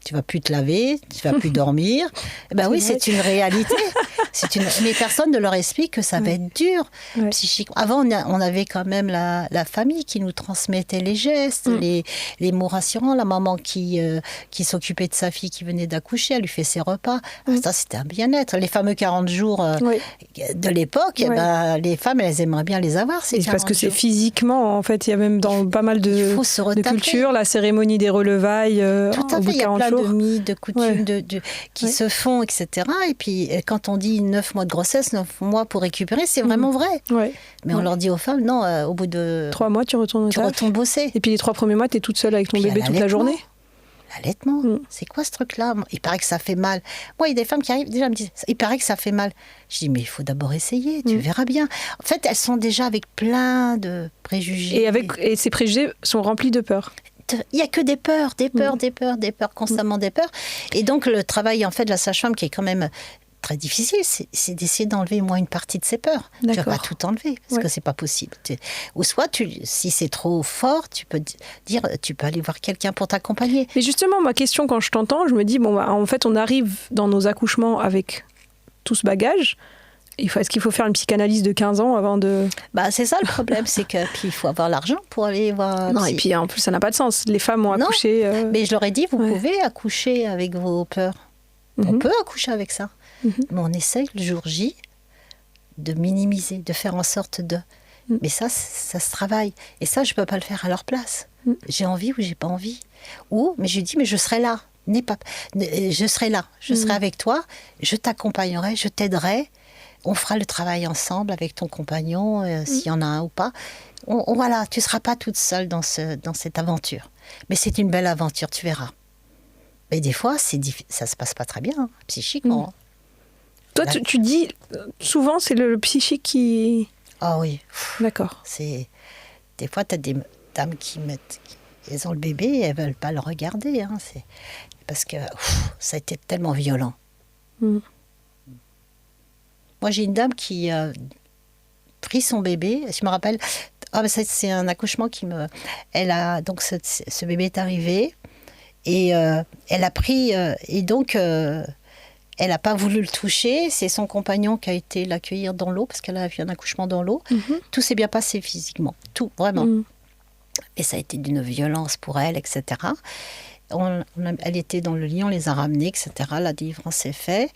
Tu vas plus te laver, tu vas plus dormir. Oui, c'est une réalité. Mais personne ne leur explique que ça va être dur psychiquement. Avant, on avait quand même la famille qui nous transmettait les gestes, les mots rassurants, la maman qui s'occupait de sa fille qui venait d'accoucher, elle lui fait ses repas. Ça, c'était un bien-être. Les fameux 40 jours de l'époque, les femmes, elles aimeraient bien les avoir, ces 40 parce que c'est jours. physiquement, en fait, il y a même dans pas mal de cultures, la cérémonie des relevailles tout à au fait, bout de 40 jours. il y a plein de mythes, de coutumes qui se font, etc. Et puis, quand on dit 9 mois de grossesse, 9 mois pour récupérer, c'est vraiment vrai. Mais on leur dit aux femmes, non, au bout de 3 mois, tu retournes bosser. Et puis les 3 premiers mois, tu es toute seule avec ton bébé toute la journée. L'allaitement, c'est quoi ce truc-là? Il paraît que ça fait mal. Moi, il y a des femmes qui arrivent, déjà me disent, il paraît que ça fait mal. Je dis, mais il faut d'abord essayer, tu verras bien. En fait, elles sont déjà avec plein de préjugés. Et ces préjugés sont remplis de peur. Il n'y a que des peurs, constamment des peurs. Et donc, le travail, en fait, de la sage-femme, qui est quand même très difficile, c'est d'essayer d'enlever au moins une partie de ces peurs. Tu ne vas pas tout enlever, parce que c'est pas possible. Ou soit, si c'est trop fort, tu peux aller voir quelqu'un pour t'accompagner. Mais justement, ma question, quand je t'entends, je me dis, en fait, on arrive dans nos accouchements avec tout ce bagage. Est-ce qu'il faut faire une psychanalyse de 15 ans avant de... c'est ça le problème, c'est que puis il faut avoir l'argent pour aller voir... Non, et puis en plus, ça n'a pas de sens. Les femmes ont accouché... mais je leur ai dit, vous pouvez accoucher avec vos peurs. On peut accoucher avec ça. Mais on essaye le jour J de minimiser, de faire en sorte de... Mais ça se travaille. Et ça, je ne peux pas le faire à leur place. J'ai envie ou j'ai pas envie. Mais je dis, mais je serai là. Je serai là. Je serai avec toi. Je t'accompagnerai, je t'aiderai. On fera le travail ensemble avec ton compagnon, s'il y en a un ou pas. Voilà, tu ne seras pas toute seule dans cette aventure. Mais c'est une belle aventure, tu verras. Mais des fois, ça ne se passe pas très bien, psychiquement. Toi, tu dis, souvent, c'est le psychique qui... Ah oui. D'accord. Des fois, tu as des dames elles ont le bébé et elles ne veulent pas le regarder. Parce que ça a été tellement violent. Moi, j'ai une dame qui a pris son bébé. Je me rappelle, c'est un accouchement donc, ce bébé est arrivé et elle a pris... et donc, elle n'a pas voulu le toucher. C'est son compagnon qui a été l'accueillir dans l'eau parce qu'elle a fait un accouchement dans l'eau. Tout s'est bien passé physiquement. Tout, vraiment. Et ça a été d'une violence pour elle, etc. Elle était dans le lit, on les a ramenés, etc. La délivrance s'est faite.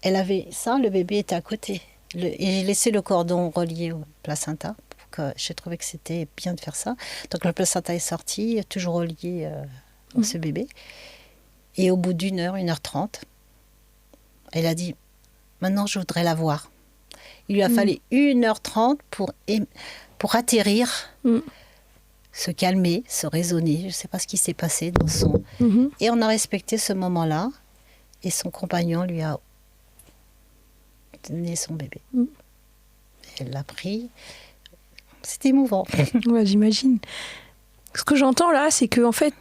Elle avait ça, le bébé était à côté. Et j'ai laissé le cordon relié au placenta. J'ai trouvé que c'était bien de faire ça. Donc le placenta est sorti, toujours relié à ce bébé. Et au bout d'1 heure, 1h30, elle a dit, maintenant je voudrais la voir. Il lui a fallu 1h30 pour atterrir, se calmer, se raisonner. Je ne sais pas ce qui s'est passé dans son... Et on a respecté ce moment-là. Et son compagnon lui a donné son bébé. Elle l'a pris. C'était émouvant. Ouais, j'imagine. Ce que j'entends là, c'est que en fait,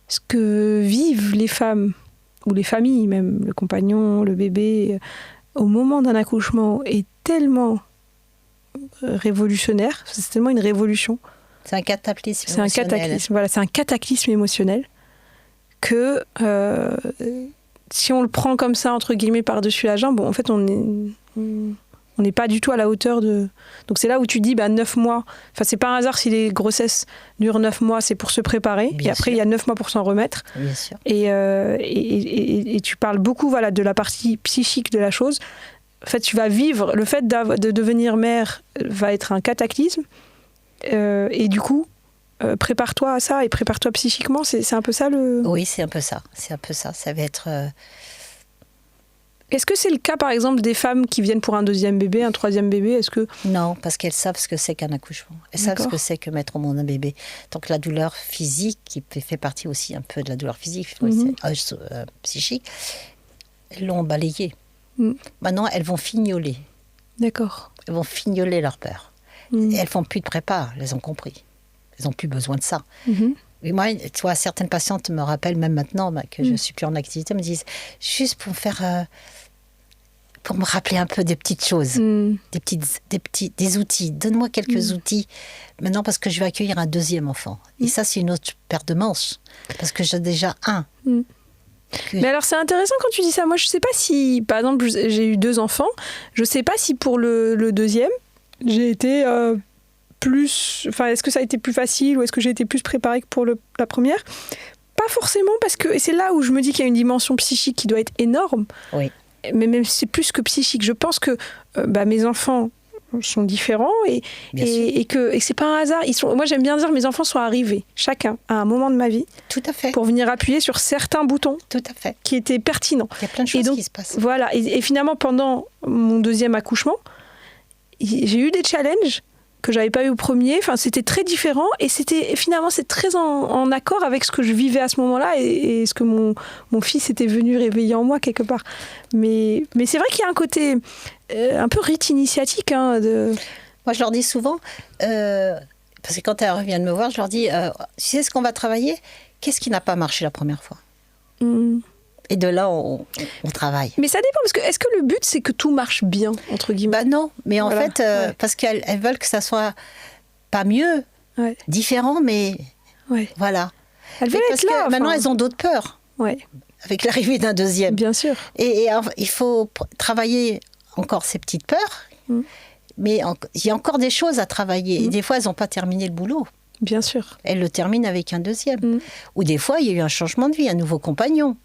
ce que vivent les femmes, ou les familles même, le compagnon, le bébé, au moment d'un accouchement, est tellement révolutionnaire, c'est tellement une révolution. C'est un cataclysme émotionnel. C'est un cataclysme émotionnel que si on le prend comme ça, entre guillemets, par-dessus la jambe, en fait, on n'est pas du tout à la hauteur de... Donc c'est là où tu dis, 9 mois, c'est pas un hasard si les grossesses durent 9 mois, c'est pour se préparer, et après il y a 9 mois pour s'en remettre. Bien sûr. Et tu parles beaucoup de la partie psychique de la chose. En fait, tu vas vivre, le fait de devenir mère va être un cataclysme, et du coup, prépare-toi à ça et prépare-toi psychiquement, c'est un peu ça le... Oui, c'est un peu ça, ça va être... Est-ce que c'est le cas, par exemple, des femmes qui viennent pour un 2e bébé, un 3e bébé? Est-ce que... Non, parce qu'elles savent ce que c'est qu'un accouchement. Elles savent ce que c'est que mettre au monde un bébé. Donc la douleur physique, qui fait partie aussi un peu de la douleur physique, psychique, elles l'ont balayée. Maintenant, elles vont fignoler. D'accord. Elles vont fignoler leur peur. Et elles font plus de prépa, elles ont compris. Elles n'ont plus besoin de ça. Et moi, certaines patientes me rappellent, même maintenant que je ne suis plus en activité, me disent, juste pour me rappeler un peu des petites choses, des outils. Donne-moi quelques outils maintenant parce que je vais accueillir un 2e enfant. Et ça, c'est une autre paire de manches parce que j'ai déjà un. Mais alors c'est intéressant quand tu dis ça. Moi je sais pas si, par exemple, j'ai eu 2 enfants, je sais pas si pour le deuxième, j'ai été plus... Enfin, est-ce que ça a été plus facile ou est-ce que j'ai été plus préparée que pour la première ? Pas forcément, parce que... Et c'est là où je me dis qu'il y a une dimension psychique qui doit être énorme. Oui. Mais même c'est plus que psychique. Je pense que mes enfants sont différents et que c'est pas un hasard. Moi j'aime bien dire que mes enfants sont arrivés, chacun, à un moment de ma vie. Tout à fait. Pour venir appuyer sur certains boutons. Tout à fait. Qui étaient pertinents. Il y a plein de choses qui se passent. Voilà. Et finalement, pendant mon deuxième accouchement, j'ai eu des challenges que j'avais pas eu au premier. Enfin, c'était très différent et finalement c'est très en accord avec ce que je vivais à ce moment-là et ce que mon fils était venu réveiller en moi quelque part. Mais c'est vrai qu'il y a un côté un peu rite initiatique. Moi, je leur dis souvent, parce que quand elles reviennent me voir, je leur dis, tu sais ce qu'on va travailler ? Qu'est-ce qui n'a pas marché la première fois ? Et de là, on travaille. Mais ça dépend, parce que est-ce que le but, c'est que tout marche bien, entre guillemets ? Non, mais en fait, parce qu'elles veulent que ça soit pas mieux, différent, mais voilà. Elles veulent parce être là. Que maintenant, elles ont d'autres peurs, avec l'arrivée d'un deuxième. Bien sûr. Et il faut travailler encore ces petites peurs, mais il y a encore des choses à travailler. Et des fois, elles n'ont pas terminé le boulot. Bien sûr. Elles le terminent avec un deuxième. Ou des fois, il y a eu un changement de vie, un nouveau compagnon.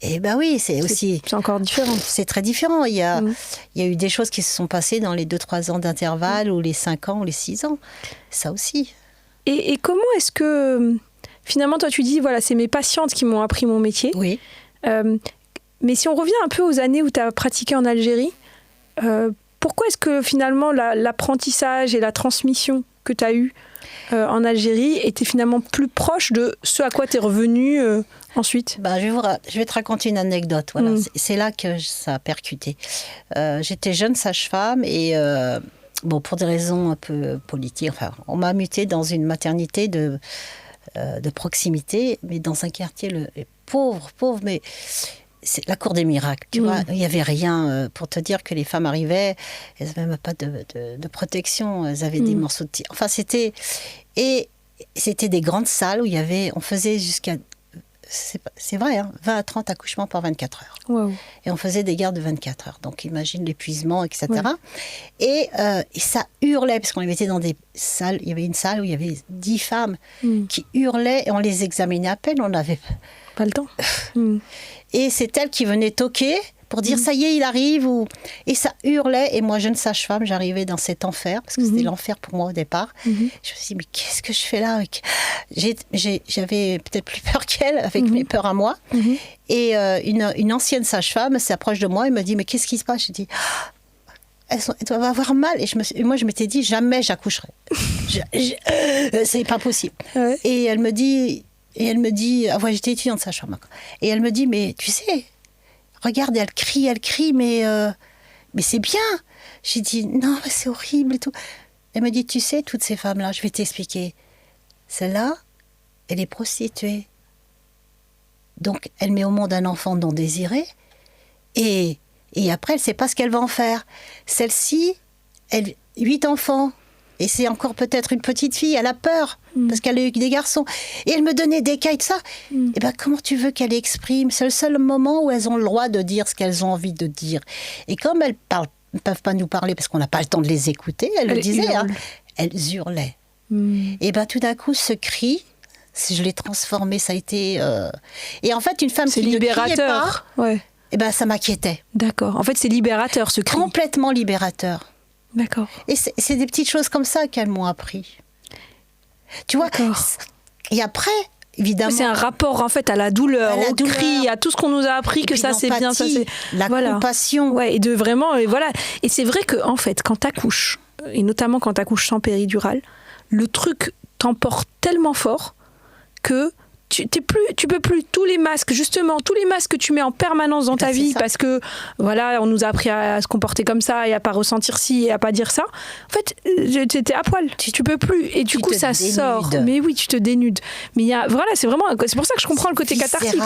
Et oui, c'est encore différent. C'est très différent. Il y a eu des choses qui se sont passées dans les 2-3 ans d'intervalle, ou les 5 ans, ou les 6 ans. Ça aussi. Et comment est-ce que, finalement, toi, tu dis, voilà, c'est mes patientes qui m'ont appris mon métier. Oui. Mais si on revient un peu aux années où tu as pratiqué en Algérie, pourquoi est-ce que, finalement, l'apprentissage et la transmission que tu as eue en Algérie était finalement plus proche de ce à quoi tu es revenu ensuite ? Je vais te raconter une anecdote. Voilà. C'est là que ça a percuté. J'étais jeune sage-femme et pour des raisons un peu politiques, on m'a mutée dans une maternité de proximité, mais dans un quartier pauvre, mais c'est la cour des miracles, tu vois. Il n'y avait rien pour te dire que les femmes arrivaient, elles n'avaient même pas de protection, elles avaient des morceaux de... c'était des grandes salles où on faisait jusqu'à... C'est vrai, 20 à 30 accouchements par 24 heures. Wow. Et on faisait des gardes de 24 heures. Donc imagine l'épuisement, etc. Ouais. Et ça hurlait, parce qu'on les mettait dans des salles. Il y avait une salle où il y avait 10 femmes qui hurlaient et on les examinait à peine. On n'avait pas le temps. Et c'est elles qui venaient toquer pour dire ça y est, il arrive. Et ça hurlait. Et moi, jeune sage-femme, j'arrivais dans cet enfer, parce que c'était l'enfer pour moi au départ. Je me suis dit, mais qu'est-ce que je fais là avec... J'avais peut-être plus peur qu'elle, avec mes peurs à moi. Et une ancienne sage-femme s'approche de moi et me dit, mais qu'est-ce qui se passe ? Je dis, elles doivent avoir mal. Et moi, je m'étais dit, jamais j'accoucherai. C'est pas possible. Ouais. Et elle me dit, j'étais étudiante sage-femme. Et elle me dit, mais tu sais... Regarde, elle crie, mais c'est bien. J'ai dit, non, mais c'est horrible et tout. Elle me dit, tu sais, toutes ces femmes-là, je vais t'expliquer. Celle-là, elle est prostituée. Donc, elle met au monde un enfant non désiré. Et après, elle ne sait pas ce qu'elle va en faire. Celle-ci, 8 enfants. Et c'est encore peut-être une petite fille, elle a peur, parce qu'elle a eu des garçons. Et elle me donnait des cas de ça. Et comment tu veux qu'elle exprime ? C'est le seul moment où elles ont le droit de dire ce qu'elles ont envie de dire. Et comme elles ne peuvent pas nous parler, parce qu'on n'a pas le temps de les écouter, elles le disaient, elles hurlaient. Et tout d'un coup, ce cri, si je l'ai transformé, ça a été... Et en fait, une femme qui ne criait pas, ça m'inquiétait. D'accord. En fait, c'est libérateur, ce cri. Complètement libérateur. D'accord. Et c'est des petites choses comme ça qu'elles m'ont appris. Tu vois. Et après, évidemment... C'est un rapport, en fait, à la douleur, au cri, à tout ce qu'on nous a appris, que ça, c'est bien. Ça, c'est... La compassion. Ouais, et de vraiment... Et voilà. Et c'est vrai qu'en fait, quand t'accouches, et notamment quand t'accouches sans péridurale, le truc t'emporte tellement fort que... Tu peux plus tous les masques que tu mets en permanence dans ta vie parce que voilà, on nous a appris à se comporter comme ça et à pas ressentir ci et à pas dire ça. En fait, t'es à poil, tu peux plus et du coup ça sort. Mais oui, tu te dénudes. Mais c'est pour ça que je comprends le côté cathartique.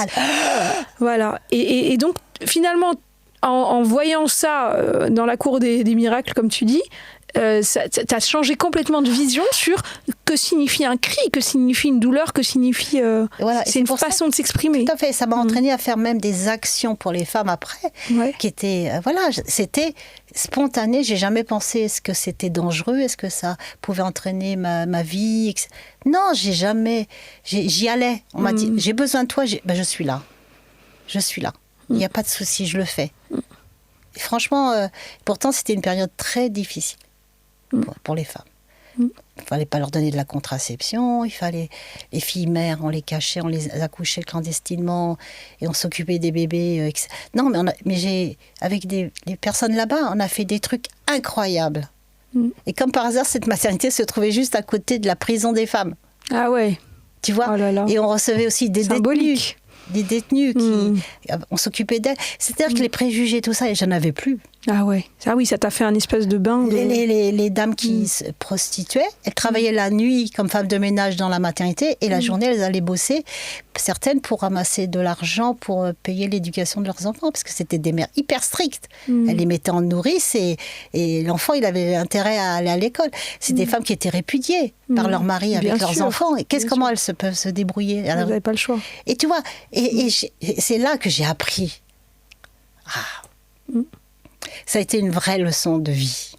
Voilà. Et donc finalement en voyant ça dans la cour des miracles comme tu dis, t'as changé complètement de vision sur que signifie un cri, que signifie une douleur, que signifie... Voilà, c'est une façon de s'exprimer. Tout à fait, ça m'a entraîné à faire même des actions pour les femmes après, qui étaient... c'était spontané, j'ai jamais pensé est-ce que c'était dangereux, est-ce que ça pouvait entraîner ma vie, etc. Non, j'ai jamais... J'y allais, on m'a dit, j'ai besoin de toi, je suis là. Je suis là. Il n'y a pas de souci, je le fais. Et franchement, pourtant, c'était une période très difficile pour les femmes. Il ne fallait pas leur donner de la contraception, les filles mères, on les cachait, on les accouchait clandestinement et on s'occupait des bébés. Non, mais avec les personnes là-bas, on a fait des trucs incroyables. Et comme par hasard, cette maternité se trouvait juste à côté de la prison des femmes. Ah ouais. Tu vois ? Oh là là. Et on recevait aussi des détenus. Des détenus on s'occupait d'elles. C'est-à-dire que les préjugés, tout ça, j'en avais plus. Ah ouais. Ah oui, ça t'a fait un espèce de bain. Les dames qui se prostituaient, elles travaillaient la nuit comme femmes de ménage dans la maternité et la journée, elles allaient bosser, certaines pour ramasser de l'argent pour payer l'éducation de leurs enfants, parce que c'était des mères hyper strictes. Elles les mettaient en nourrice et l'enfant, il avait intérêt à aller à l'école. C'est des femmes qui étaient répudiées par leur mari avec leurs enfants. Et comment elles peuvent se débrouiller ? Elles n'avaient pas le choix. Et tu vois, et c'est là que j'ai appris. Ça a été une vraie leçon de vie.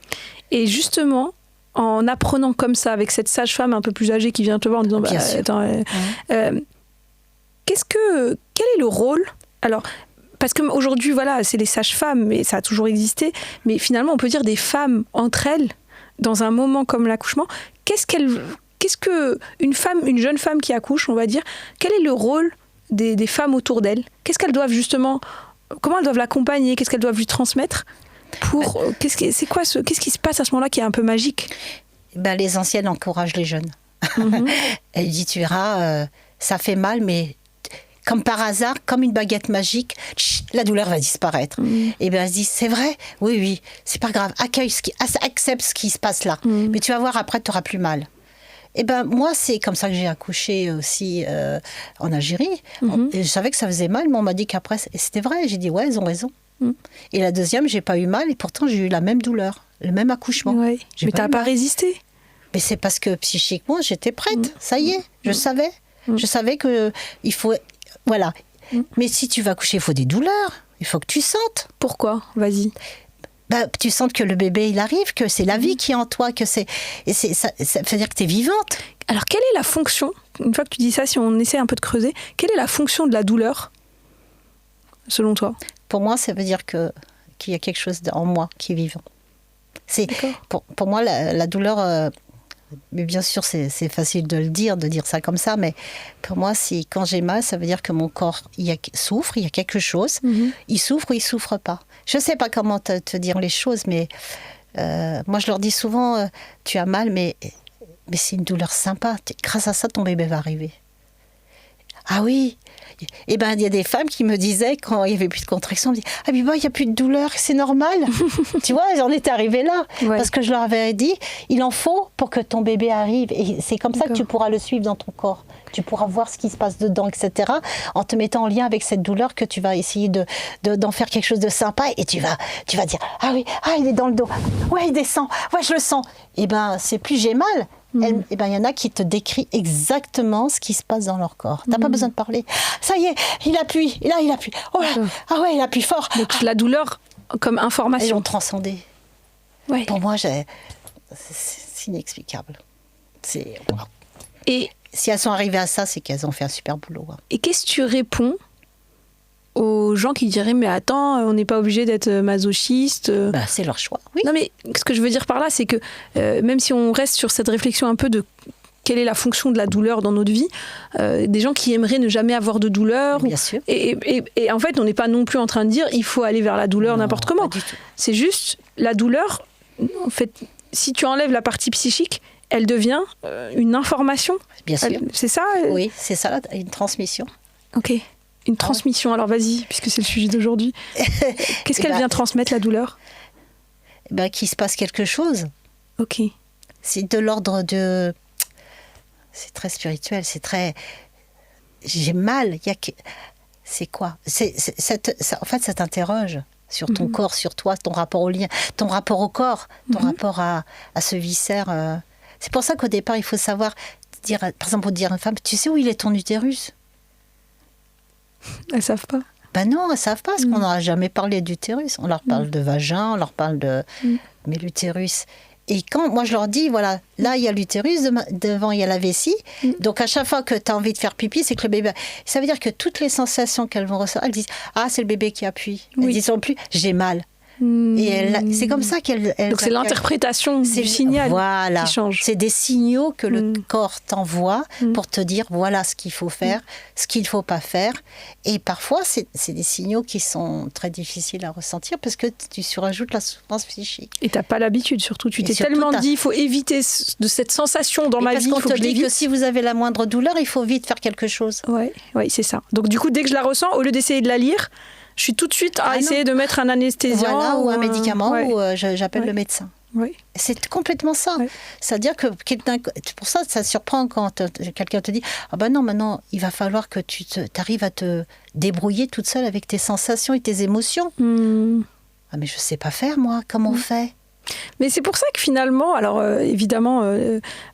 Et justement, en apprenant comme ça, avec cette sage-femme un peu plus âgée qui vient te voir en disant quel est le rôle ? Alors, parce qu'aujourd'hui, voilà, c'est les sages-femmes, mais ça a toujours existé. Mais finalement, on peut dire des femmes entre elles, dans un moment comme l'accouchement, qu'est-ce que une jeune femme qui accouche, on va dire, quel est le rôle des femmes autour d'elle ? Qu'est-ce qu'elles doivent justement, comment elles doivent l'accompagner ? Qu'est-ce qu'elles doivent lui transmettre ? Qu'est-ce qui se passe à ce moment-là qui est un peu magique ? Les anciennes encouragent les jeunes. Elle dit, tu verras, ça fait mal, mais comme par hasard, comme une baguette magique, la douleur va disparaître. Et elle se dit, c'est vrai ? Oui, c'est pas grave, accepte ce qui se passe là. Mais tu vas voir, après, tu n'auras plus mal. Moi, c'est comme ça que j'ai accouché aussi en Algérie. Et je savais que ça faisait mal, mais on m'a dit qu'après, c'était vrai. J'ai dit, ouais, elles ont raison. Et la deuxième, j'ai pas eu mal, et pourtant j'ai eu la même douleur, le même accouchement. Ouais. Mais t'as pas résisté ? Mais c'est parce que psychiquement, j'étais prête. Ça y est, je savais. Je savais que il faut, voilà. Mais si tu vas accoucher, il faut des douleurs. Il faut que tu sentes. Pourquoi ? Vas-y. Tu sentes que le bébé, il arrive, que c'est la vie qui est en toi, que ça veut dire que tu es vivante. Alors, quelle est la fonction, une fois que tu dis ça, si on essaie un peu de creuser, quelle est la fonction de la douleur, selon toi ? Pour moi, ça veut dire qu'il y a quelque chose en moi qui est vivant. Pour moi, la douleur, mais bien sûr, c'est facile de dire ça comme ça, mais pour moi, quand j'ai mal, ça veut dire que mon corps souffre, il y a quelque chose, il souffre ou il souffre pas. Je ne sais pas comment te dire les choses, mais moi, je leur dis souvent, tu as mal, mais c'est une douleur sympa. Grâce à ça, ton bébé va arriver. Ah oui. Il y a des femmes qui me disaient, quand il n'y avait plus de contraction, on me dit, ah il n'y a plus de douleur, c'est normal. Tu vois, j'en étais arrivée là. Ouais. Parce que je leur avais dit, il en faut pour que ton bébé arrive. Et c'est comme ça que tu pourras le suivre dans ton corps. Tu pourras voir ce qui se passe dedans, etc. En te mettant en lien avec cette douleur que tu vas essayer d'en faire quelque chose de sympa. Et tu vas dire, ah oui, il est dans le dos. Ouais, il descend. Ouais, je le sens. C'est plus j'ai mal. Il y en a qui te décrivent exactement ce qui se passe dans leur corps. T'as pas besoin de parler. Ça y est, il appuie. Et là, il appuie. Oh là, ah ouais, il appuie fort. Donc la douleur comme information. Elles l'ont transcendé. Ouais. Pour moi, c'est inexplicable. Et si elles sont arrivées à ça, c'est qu'elles ont fait un super boulot. Et qu'est-ce que tu réponds aux gens qui diraient mais attends, on n'est pas obligé d'être masochiste. C'est leur choix, oui. Non mais ce que je veux dire par là, c'est que même si on reste sur cette réflexion un peu de quelle est la fonction de la douleur dans notre vie, des gens qui aimeraient ne jamais avoir de douleur. Bien sûr. Et en fait, on n'est pas non plus en train de dire il faut aller vers la douleur n'importe comment. C'est juste la douleur, en fait, si tu enlèves la partie psychique, elle devient une information. Bien sûr. C'est ça Oui, c'est ça, une transmission. Ok. Une transmission, alors vas-y, puisque c'est le sujet d'aujourd'hui. Qu'est-ce qu'elle vient transmettre, la douleur ? Qu'il se passe quelque chose. Ok. C'est de l'ordre de... C'est très spirituel, c'est très... J'ai mal, c'est quoi ? En fait, ça t'interroge sur ton corps, sur toi, ton rapport au lien, ton rapport au corps, ton rapport à ce viscère. C'est pour ça qu'au départ, il faut savoir, dire, par exemple, dire à une femme, tu sais où il est ton utérus? Elles savent pas. Ben non, elles ne savent pas, parce qu'on n'a jamais parlé d'utérus. On leur parle de vagin, on leur parle de... Mais l'utérus... Et quand moi je leur dis, voilà, là il y a l'utérus, devant il y a la vessie, donc à chaque fois que tu as envie de faire pipi, c'est que le bébé... Ça veut dire que toutes les sensations qu'elles vont recevoir, elles disent, ah c'est le bébé qui appuie. Elles disent plus, j'ai mal. Et c'est comme ça qu'elles... Donc c'est l'interprétation du signal qui change. C'est des signaux que le corps t'envoie pour te dire, voilà ce qu'il faut faire, ce qu'il ne faut pas faire. Et parfois, c'est des signaux qui sont très difficiles à ressentir parce que tu surajoutes la souffrance psychique. Et tu n'as pas l'habitude, surtout. Tu t'es tellement dit, il faut éviter de cette sensation dans ma vie. Parce qu'on te dit que si vous avez la moindre douleur, il faut vite faire quelque chose. Oui, c'est ça. Donc du coup, dès que je la ressens, au lieu d'essayer de la lire, je suis tout de suite à essayer de mettre un anesthésiant. Ou un médicament, ou j'appelle le médecin. Oui. C'est complètement ça. C'est-à-dire que pour ça, ça surprend quand quelqu'un te dit « Ah ben non, maintenant, il va falloir que tu arrives à te débrouiller toute seule avec tes sensations et tes émotions. Ah mais je ne sais pas faire, moi. Comment on fait ?» Mais c'est pour ça que finalement, alors évidemment,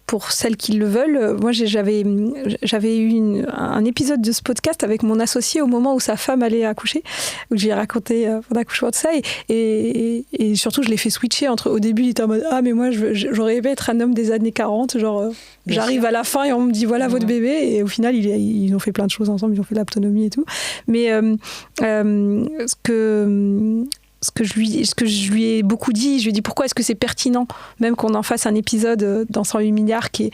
pour celles qui le veulent, moi j'avais eu un épisode de ce podcast avec mon associé au moment où sa femme allait accoucher, où je lui ai raconté mon accouchement, tout ça, et surtout je l'ai fait switcher entre, au début il était en mode, ah mais moi j'aurais aimé être un homme des années 40, genre j'arrive à la fin et on me dit voilà votre bébé, et au final ils ont fait plein de choses ensemble, ils ont fait de l'autonomie et tout, mais ce que je lui ai beaucoup dit, je lui ai dit pourquoi est-ce que c'est pertinent, même qu'on en fasse un épisode dans 108 milliards qui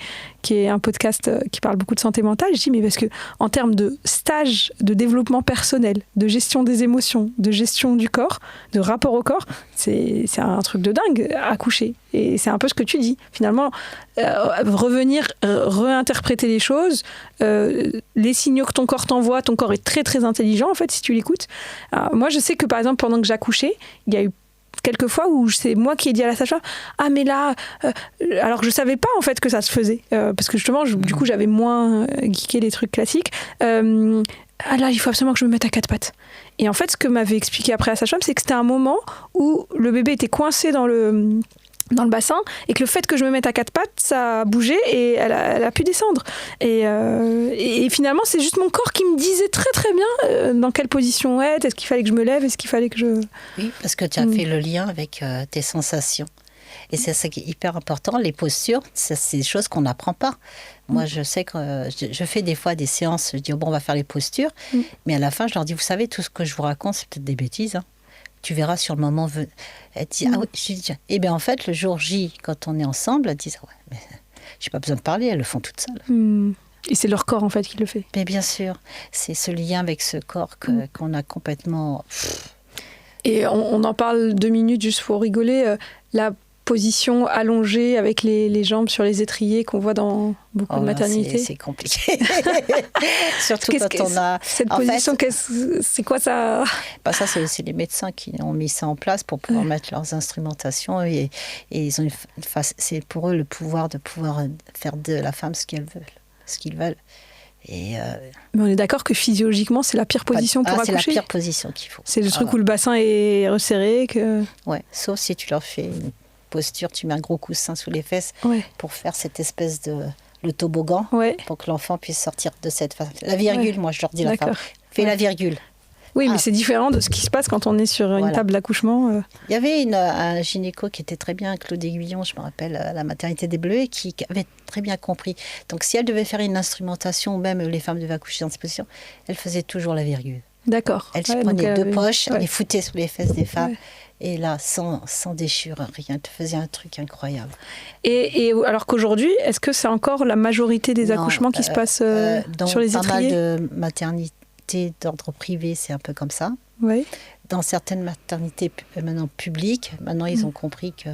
est un podcast qui parle beaucoup de santé mentale. Je dis mais parce que en termes de stage de développement personnel, de gestion des émotions, de gestion du corps, de rapport au corps, c'est un truc de dingue, accoucher. Et c'est un peu ce que tu dis. Finalement, revenir, réinterpréter les choses, les signaux que ton corps t'envoie, ton corps est très très intelligent en fait si tu l'écoutes. Moi je sais que par exemple pendant que j'accouchais, il y a eu quelques fois où c'est moi qui ai dit à la sage-femme ah mais là alors que je savais pas en fait que ça se faisait parce que justement du coup j'avais moins geeké les trucs classiques, ah là il faut absolument que je me mette à quatre pattes. Et en fait ce que m'avait expliqué après la sage-femme, c'est que c'était un moment où le bébé était coincé dans le bassin, et que le fait que je me mette à quatre pattes, ça a bougé et elle a pu descendre. Et finalement, c'est juste mon corps qui me disait très très bien dans quelle position être, est-ce qu'il fallait que je me lève, est-ce qu'il fallait que je... Oui, parce que tu as fait le lien avec tes sensations. Et c'est ça qui est hyper important. Les postures, c'est des choses qu'on n'apprend pas. Moi, je sais que je fais des fois des séances, je dis bon, on va faire les postures, mais à la fin, je leur dis, vous savez, tout ce que je vous raconte, c'est peut-être des bêtises, hein. Tu verras sur le moment. Elle dit, ah oui, je dis, eh bien en fait, le jour J, quand on est ensemble, elles disent, ouais, mais j'ai pas besoin de parler, elles le font toutes seules. Et c'est leur corps en fait qui le fait. Mais bien sûr, c'est ce lien avec ce corps qu'on a complètement... Et on en parle 2 minutes juste pour rigoler. La position allongée avec les jambes sur les étriers qu'on voit dans beaucoup de maternités. C'est compliqué. Surtout quand on a... Cette position, c'est quoi ça? Ça, c'est aussi les médecins qui ont mis ça en place pour pouvoir mettre leurs instrumentations. Et ils ont c'est pour eux le pouvoir de pouvoir faire de la femme ce qu'ils veulent. Mais on est d'accord que physiologiquement, c'est la pire position pour accoucher. C'est la pire position qu'il faut. C'est le truc où le bassin est resserré. Ouais, sauf si tu leur fais une posture, tu mets un gros coussin sous les fesses pour faire cette espèce de le toboggan, pour que l'enfant puisse sortir de cette façon. La virgule, moi je leur dis la femme, fais la virgule. Oui, mais c'est différent de ce qui se passe quand on est sur une table d'accouchement. Il y avait un gynéco qui était très bien, Claude Aiguillon, je me rappelle, à la maternité des Bleus, qui avait très bien compris. Donc si elle devait faire une instrumentation, ou même les femmes devaient accoucher dans cette position, elle faisait toujours la virgule. D'accord. Elle se prenait 2 poches, elle les foutait sous les fesses des femmes. Et là, sans déchirure, rien, te faisait un truc incroyable. Et alors qu'aujourd'hui, est-ce que c'est encore la majorité des accouchements qui se passent sur les étriers? Dans pas mal de maternités d'ordre privé, c'est un peu comme ça. Oui. Dans certaines maternités maintenant publiques, ils ont compris que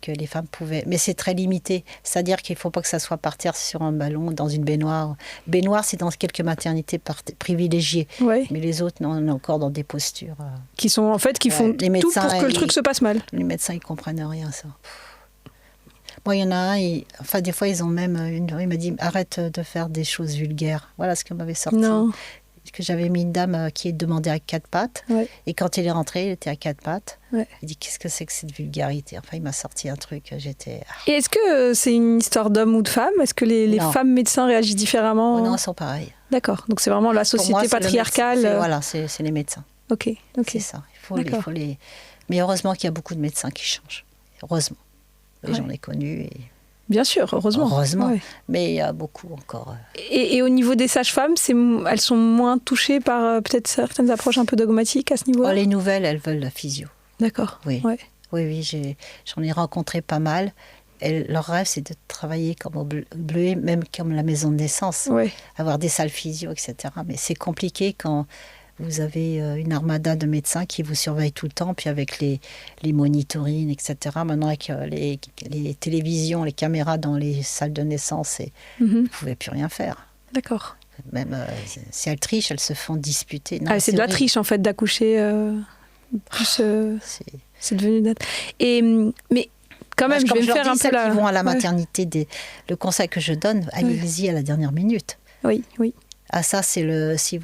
les femmes pouvaient... Mais c'est très limité. C'est-à-dire qu'il ne faut pas que ça soit par terre sur un ballon, dans une baignoire. Baignoire, c'est dans quelques maternités privilégiées. Ouais. Mais les autres, non, on est encore dans des postures... Qui sont, en fait, qui font tout pour que le truc se passe mal. Les médecins, ils ne comprennent rien, ça. Moi, il y en a un, des fois, ils ont même... il m'a dit, arrête de faire des choses vulgaires. Voilà ce qu'on m'avait sorti. Non. que j'avais mis une dame qui demandait à 4 pattes. Ouais. Et quand il est rentré, il était à 4 pattes. Ouais. Il dit, qu'est-ce que c'est que cette vulgarité? Enfin, il m'a sorti un truc, j'étais... Et est-ce que c'est une histoire d'homme ou de femme? Est-ce que les femmes médecins réagissent différemment? Oh non, elles sont pareilles. D'accord, donc c'est vraiment la société moi, patriarcale. Voilà, c'est les médecins. Ok. C'est ça. Il faut les... Mais heureusement qu'il y a beaucoup de médecins qui changent. Heureusement. J'en ai connu. Et... Bien sûr, heureusement. Heureusement. Mais il y a beaucoup encore. Et au niveau des sages-femmes, elles sont moins touchées par peut-être certaines approches un peu dogmatiques à ce niveau-là? Les nouvelles, elles veulent la physio. D'accord. Oui, ouais. oui, j'en ai rencontré pas mal. Leur rêve, c'est de travailler comme au Bleuet, même comme la maison de naissance. Ouais. Avoir des salles physio, etc. Mais c'est compliqué quand vous avez une armada de médecins qui vous surveillent tout le temps, puis avec les monitorings, etc. Maintenant, avec les télévisions, les caméras dans les salles de naissance, vous ne pouvez plus rien faire. D'accord. Même si elles trichent, elles se font disputer. Non, c'est de la triche, en fait, d'accoucher. C'est devenu... Mais quand même, je vais me faire un peu qui vont à la maternité, le conseil que je donne, allez-y à la dernière minute. Oui. Ah, ça, c'est si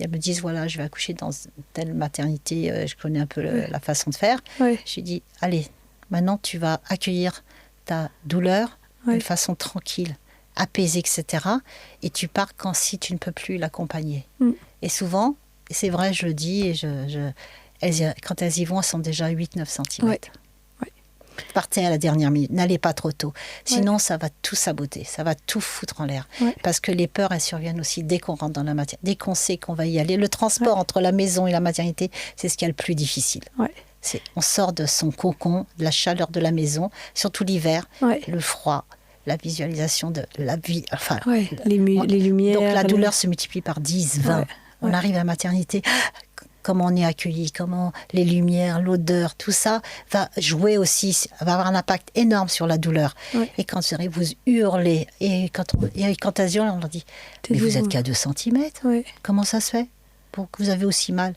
elles me disent, voilà, je vais accoucher dans telle maternité, je connais un peu la façon de faire, je lui dis, allez, maintenant, tu vas accueillir ta douleur d'une façon tranquille, apaisée, etc. Et tu pars si tu ne peux plus l'accompagner. Et souvent, c'est vrai, je le dis, et quand elles y vont, elles sont déjà à 8-9 cm. Partez à la dernière minute, n'allez pas trop tôt. Sinon, ça va tout saboter, ça va tout foutre en l'air. Parce que les peurs, elles surviennent aussi dès qu'on rentre dans la matière, dès qu'on sait qu'on va y aller. Le transport entre la maison et la maternité, c'est ce qui est le plus difficile. On sort de son cocon, de la chaleur de la maison, surtout l'hiver, le froid, la visualisation de la vie. Enfin, les lumières. Donc la douleur se multiplie par 10, 20. On arrive à la maternité... Comment on est accueilli, comment les lumières, l'odeur, tout ça va jouer aussi, va avoir un impact énorme sur la douleur. Et quand vous hurlez, et quand elles hurlent, on leur dit « Mais vous êtes qu'à 2 cm, comment ça se fait pour que vous avez aussi mal ?»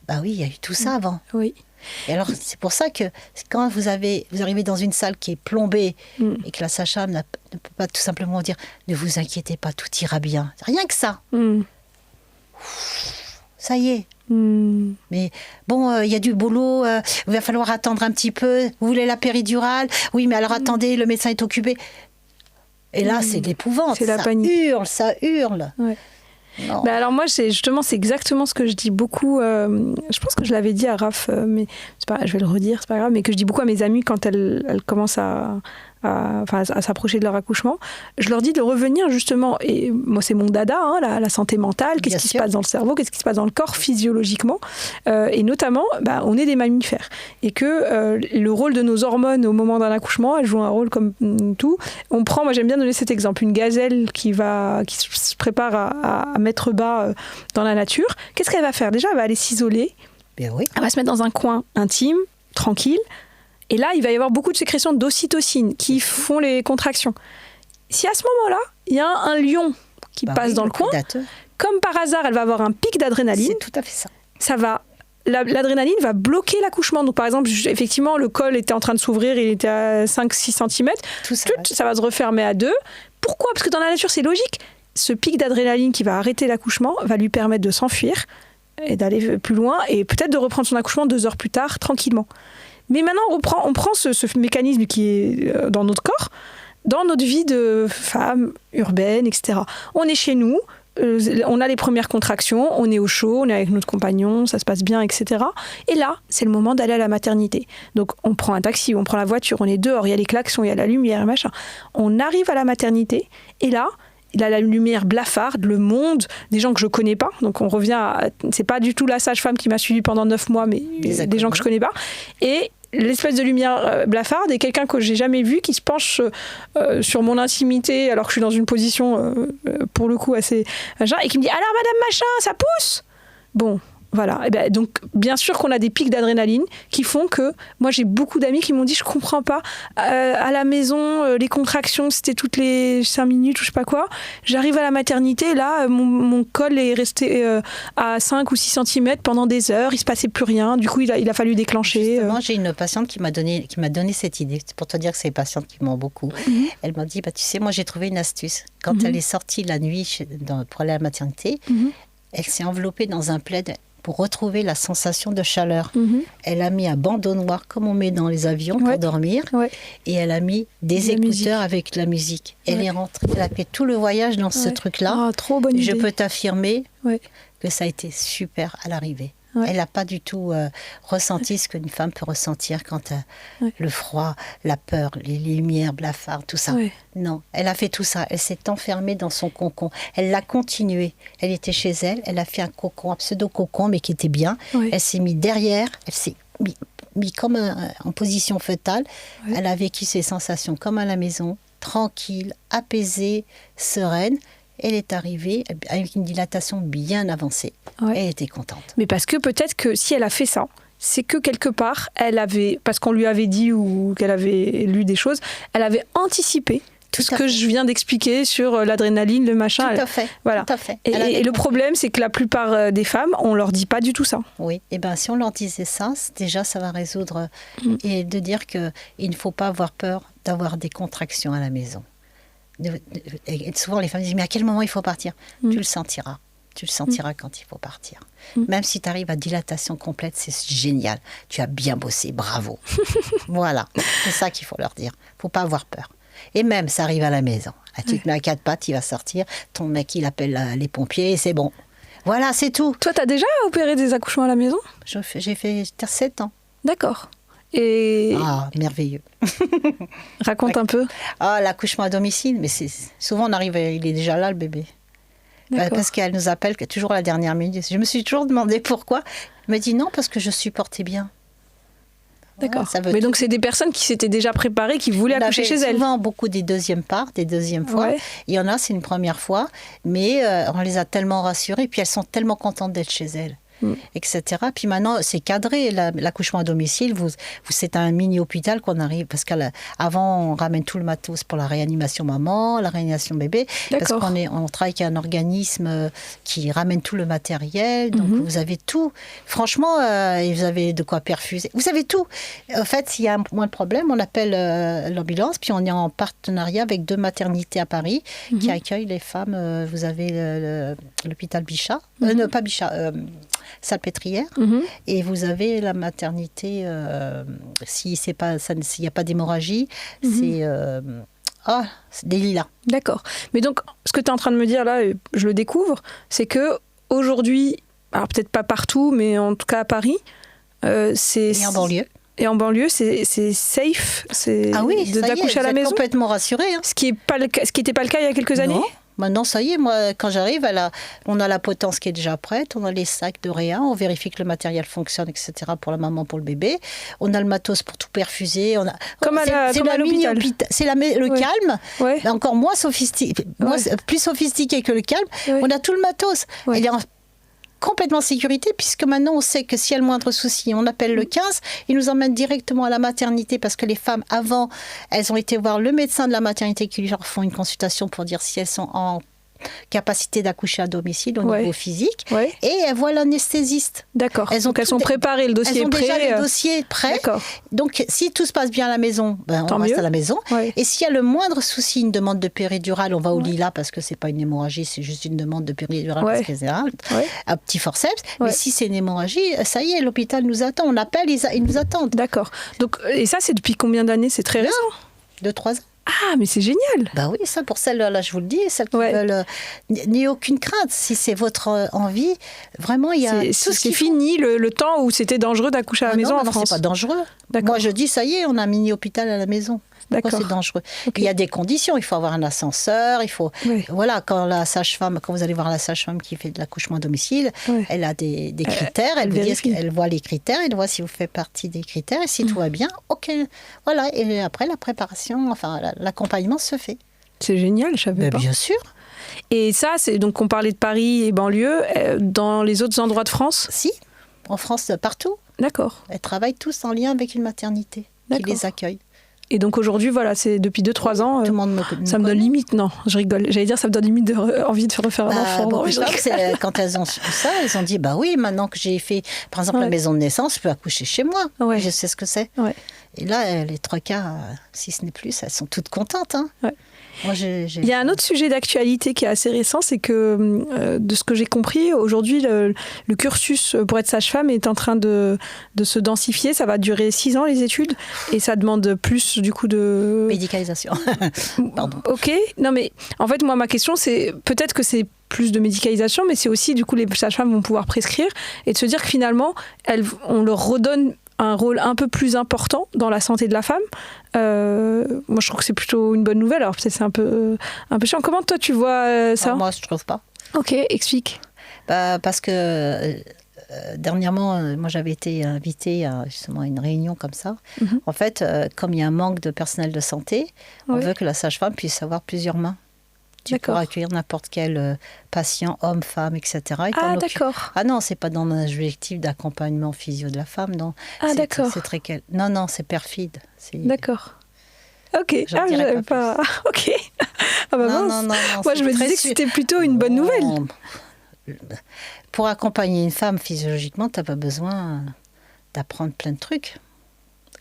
Bah oui, il y a eu tout ça avant. Oui. Et alors, c'est pour ça que quand vous arrivez dans une salle qui est plombée et que la sage-femme ne peut pas tout simplement dire « Ne vous inquiétez pas, tout ira bien ». Rien que ça. Ça y est. Mais bon, il y a du boulot, il va falloir attendre un petit peu. Vous voulez la péridurale? Oui, mais alors attendez, le médecin est occupé. Et là, c'est l'épouvante. C'est la panique. Ça hurle. Bah alors moi, c'est exactement ce que je dis beaucoup. Je pense que je l'avais dit à Raph, mais je vais le redire, c'est pas grave, mais que je dis beaucoup à mes amis quand elles commencent à s'approcher de leur accouchement. Je leur dis de revenir justement, et moi c'est mon dada, la santé mentale, qu'est-ce qui se passe dans le cerveau, qu'est-ce qui se passe dans le corps physiologiquement, et notamment, on est des mammifères, et que le rôle de nos hormones au moment d'un accouchement, elles jouent un rôle comme tout. Moi j'aime bien donner cet exemple, une gazelle qui se prépare à mettre bas dans la nature, qu'est-ce qu'elle va faire? Déjà, elle va aller s'isoler, elle va se mettre dans un coin intime, tranquille. Et là, il va y avoir beaucoup de sécrétions d'ocytocine qui font les contractions. Si à ce moment-là, il y a un lion qui passe dans le coin, comme par hasard, elle va avoir un pic d'adrénaline. C'est tout à fait ça. L'adrénaline va bloquer l'accouchement. Donc, par exemple, effectivement, le col était en train de s'ouvrir, il était à 5-6 cm. Ça va se refermer à 2. Pourquoi? Parce que dans la nature, c'est logique. Ce pic d'adrénaline qui va arrêter l'accouchement va lui permettre de s'enfuir et d'aller plus loin et peut-être de reprendre son accouchement 2 heures plus tard, tranquillement. Mais maintenant, on prend ce mécanisme qui est dans notre corps, dans notre vie de femme urbaine, etc. On est chez nous, on a les premières contractions, on est au chaud, on est avec notre compagnon, ça se passe bien, etc. Et là, c'est le moment d'aller à la maternité. Donc, on prend un taxi, on prend la voiture, on est dehors, il y a les klaxons, il y a la lumière, machin. On arrive à la maternité, et là, il a la lumière blafarde, le monde, des gens que je connais pas. Donc on revient c'est pas du tout la sage-femme qui m'a suivie pendant 9 mois, mais des gens que je connais pas. Et l'espèce de lumière blafarde et quelqu'un que j'ai jamais vu qui se penche sur mon intimité alors que je suis dans une position pour le coup assez machin, et qui me dit alors madame machin, ça pousse. Bon. Voilà. Et ben, donc, bien sûr qu'on a des pics d'adrénaline qui font que, moi j'ai beaucoup d'amis qui m'ont dit, je comprends pas, à la maison, les contractions, c'était toutes les 5 minutes ou je sais pas quoi. J'arrive à la maternité, là, mon col est resté à 5 ou 6 cm pendant des heures, il se passait plus rien, du coup il a fallu déclencher. Justement, j'ai une patiente qui m'a donné cette idée, c'est pour te dire que c'est des patientes qui m'ont beaucoup. Elle m'a dit, tu sais, moi j'ai trouvé une astuce. Quand elle est sortie la nuit pour aller à la maternité, Elle s'est enveloppée dans un plaid pour retrouver la sensation de chaleur. Elle a mis un bandeau noir, comme on met dans les avions pour dormir. Et elle a mis des écouteurs avec la musique. Elle est rentrée, elle a fait tout le voyage dans ce truc-là. Ah, trop bonne idée. Je peux t'affirmer que ça a été super à l'arrivée. Elle n'a pas du tout ressenti ce qu'une femme peut ressentir quand le froid, la peur, les lumières blafardes, tout ça. Non, elle a fait tout ça. Elle s'est enfermée dans son cocon. Elle l'a continué. Elle était chez elle. Elle a fait un cocon, un pseudo-cocon, mais qui était bien. Elle s'est mise derrière. Elle s'est mis comme en position fœtale. Elle a vécu ses sensations comme à la maison, tranquille, apaisée, sereine. Elle est arrivée avec une dilatation bien avancée. Elle était contente. Mais parce que peut-être que si elle a fait ça, c'est que quelque part, elle avait, parce qu'on lui avait dit ou qu'elle avait lu des choses, elle avait anticipé tout ce que je viens d'expliquer sur l'adrénaline, le machin. Tout à fait. Voilà. Tout à fait. Et le problème, c'est que la plupart des femmes, on leur dit pas du tout ça. Oui. Et bien, si on leur disait ça, déjà, ça va résoudre. Et de dire qu'il ne faut pas avoir peur d'avoir des contractions à la maison. Et souvent les femmes disent mais à quel moment il faut partir? Tu le sentiras quand il faut partir. Même si tu arrives à dilatation complète, c'est génial, tu as bien bossé, bravo. Voilà, c'est ça qu'il faut leur dire, faut pas avoir peur. Et même ça arrive à la maison, tu te mets à quatre pattes, il va sortir, ton mec il appelle les pompiers et c'est bon. Voilà, c'est tout. Toi, tu as déjà opéré des accouchements à la maison? J'ai fait 7 ans. D'accord. Et... Ah, merveilleux. Raconte un peu. Ah, l'accouchement à domicile, mais souvent on arrive, il est déjà là le bébé. Parce qu'elle nous appelle toujours à la dernière minute. Je me suis toujours demandé pourquoi. Elle me dit non, parce que je supportais bien. D'accord. Mais donc c'est des personnes qui s'étaient déjà préparées, qui voulaient accoucher chez elles. Souvent beaucoup des deuxièmes parts, des deuxièmes fois. Il y en a, c'est une première fois, mais on les a tellement rassurées, puis elles sont tellement contentes d'être chez elles. Etc. Puis maintenant, c'est cadré, l'accouchement à domicile. C'est un mini-hôpital qu'on arrive, parce qu'avant, on ramène tout le matos pour la réanimation maman, la réanimation bébé, parce qu'on travaille avec un organisme qui ramène tout le matériel, donc vous avez tout. Franchement, vous avez de quoi perfuser. Vous avez tout. En fait, s'il y a un moins de problème, on appelle l'ambulance, puis on est en partenariat avec 2 maternités à Paris qui accueillent les femmes. Vous avez l'hôpital Bichat, pas Bichat, Salpêtrière, et vous avez la maternité, s'il n'y a pas d'hémorragie, c'est des lilas. D'accord. Mais donc, ce que tu es en train de me dire là, je le découvre, c'est que aujourd'hui, alors peut-être pas partout, mais en tout cas à Paris, Et en banlieue. Et en banlieue, c'est safe, d'accoucher à la maison. Complètement rassurée. Hein. Ce qui n'était pas le cas il y a quelques années. Maintenant, ça y est, moi, quand j'arrive, on a la potence qui est déjà prête, on a les sacs de réa, on vérifie que le matériel fonctionne, etc. pour la maman, pour le bébé. On a le matos pour tout perfuser. Comme à l'hôpital. C'est le calme, encore moins sophistiqué, plus sophistiqué que le calme. On a tout le matos. Il est complètement en sécurité, puisque maintenant on sait que s'il y a le moindre souci, on appelle le 15, il nous emmène directement à la maternité, parce que les femmes, avant, elles ont été voir le médecin de la maternité qui leur font une consultation pour dire si elles sont en capacité d'accoucher à domicile au niveau physique, et elles voient l'anesthésiste. D'accord. Elles sont préparées, le dossier est prêt. Elles ont déjà le dossier prêt. D'accord. Donc, si tout se passe bien à la maison, on reste à la maison. Et s'il y a le moindre souci, une demande de péridurale, on va au Lila, parce que c'est pas une hémorragie, c'est juste une demande de péridurale, parce que c'est un petit forceps. Mais si c'est une hémorragie, ça y est, l'hôpital nous attend. On appelle, ils nous attendent. D'accord. Donc, et ça, c'est depuis combien d'années? C'est très récent. 2-3 ans. Ah, mais c'est génial. Bah oui, ça pour celles-là, je vous le dis, celles qui veulent, n'ayez aucune crainte. Si c'est votre envie, vraiment, il y a c'est fini le temps où c'était dangereux d'accoucher à la maison en France. Non, c'est pas dangereux. Moi, je dis, ça y est, on a un mini-hôpital à la maison. Pourquoi c'est dangereux? Il y a des conditions. Il faut avoir un ascenseur. Il faut, voilà, quand vous allez voir la sage-femme qui fait de l'accouchement à domicile, elle a des critères. Elle vous dit, elle voit les critères. Elle voit si vous faites partie des critères. Et si tout va bien, ok, voilà. Et après, la préparation, enfin, l'accompagnement se fait. C'est génial, je savais pas. Bien sûr. Et ça, c'est donc on parlait de Paris et banlieue. Dans les autres endroits de France? Si, en France, partout. D'accord. Elles travaillent tous en lien avec une maternité qui les accueille. Et donc aujourd'hui, voilà, c'est depuis 2-3 ans, tout le monde ça me donne limite, non, je rigole, j'allais dire ça me donne limite envie de refaire un enfant. Bon, quand elles ont ça, elles ont dit, bah oui, maintenant que j'ai fait, par exemple, la maison de naissance, je peux accoucher chez moi, je sais ce que c'est. Et là, les 3 quarts, si ce n'est plus, elles sont toutes contentes. Hein. Moi, Il y a un autre sujet d'actualité qui est assez récent, c'est que, de ce que j'ai compris, aujourd'hui, le cursus pour être sage-femme est en train de se densifier. Ça va durer 6 ans, les études, et ça demande plus, du coup, de... Médicalisation. Pardon. Ok. Non, mais en fait, moi, ma question, c'est peut-être que c'est plus de médicalisation, mais c'est aussi, du coup, les sages-femmes vont pouvoir prescrire, et de se dire que finalement, on leur redonne un rôle un peu plus important dans la santé de la femme. Moi, je trouve que c'est plutôt une bonne nouvelle. Alors, peut-être c'est un peu chiant. Comment toi, tu vois ça ? Moi, je trouve pas. Ok, explique. Parce que dernièrement, moi, j'avais été invitée à justement une réunion comme ça. Mhm. En fait, comme il y a un manque de personnel de santé, on veut que la sage-femme puisse avoir plusieurs mains. Tu pourras accueillir n'importe quel patient, homme, femme, etc. Ah, d'accord. Ah non, c'est pas dans l'objectif d'accompagnement physio de la femme, non. Ah, d'accord. C'est très... Non, c'est perfide. D'accord. Ok. Ah, j'avais pas... Ok. Ah bah non, mince. non, Moi, je me disais que c'était plutôt une bonne nouvelle. Pour accompagner une femme physiologiquement, tu n'as pas besoin d'apprendre plein de trucs.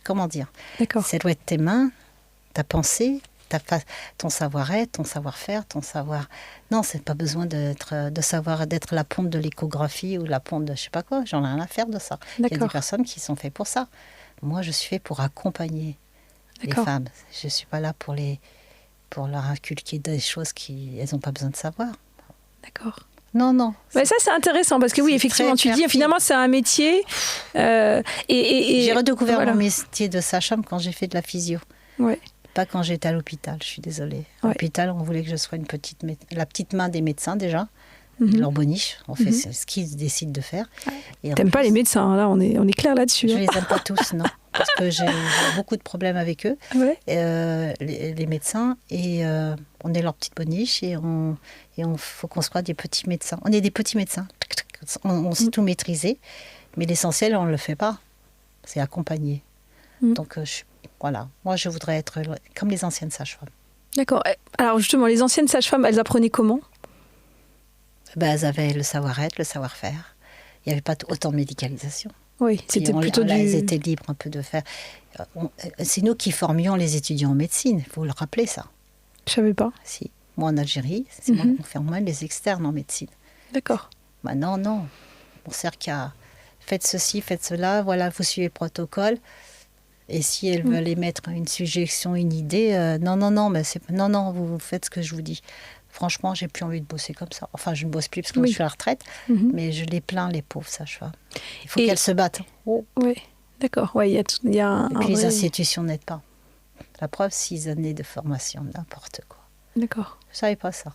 Comment dire ? D'accord. Ça doit être tes mains, ta pensée, ton savoir-être, ton savoir-faire, ton savoir... Non, c'est pas besoin d'être la pompe de l'échographie ou la pompe de je sais pas quoi. J'en ai rien à faire de ça. Il y a des personnes qui sont faites pour ça. Moi, je suis faite pour accompagner les femmes. Je suis pas là pour leur inculquer des choses qu'elles n'ont pas besoin de savoir. D'accord. Non. Mais ça, c'est intéressant parce que oui, effectivement, tu dis finalement, c'est un métier. J'ai redécouvert mon métier de sage-femme quand j'ai fait de la physio. Ouais. Pas quand j'étais à l'hôpital, je suis désolée. À l'hôpital, on voulait que je sois la petite main des médecins déjà, leur boniche. On fait ce qu'ils décident de faire. T'aimes pas les médecins, là, on est clair là-dessus. Je les aime pas tous, non. Parce que j'ai beaucoup de problèmes avec eux, les médecins. Et on est leur petite boniche et on faut qu'on soit des petits médecins. On est des petits médecins. On sait tout maîtriser, mais l'essentiel, on ne le fait pas. C'est accompagner. Donc, voilà. Moi, je voudrais être comme les anciennes sages-femmes. D'accord. Alors, justement, les anciennes sages-femmes, elles apprenaient comment ? Elles avaient le savoir-être, le savoir-faire. Il n'y avait pas autant de médicalisation. Oui, c'était plutôt Elles étaient libres un peu de faire... C'est nous qui formions les étudiants en médecine. Il faut le rappeler, ça. Je ne savais pas. Si. Moi, en Algérie, c'est moi qui formais les externes en médecine. D'accord. Maintenant, non. On sert qu'à... Faites ceci, faites cela. Voilà, vous suivez le protocole. Et si elles veulent émettre une suggestion, une idée, non, vous faites ce que je vous dis. Franchement, j'ai plus envie de bosser comme ça. Enfin, je ne bosse plus parce que je suis à la retraite, mais je les plains, les pauvres sages-femmes. Il faut qu'elles se battent. Oui, d'accord. Ouais, il y a et puis les institutions n'aident pas. La preuve, 6 années de formation, n'importe quoi. D'accord. Je ne savais pas ça.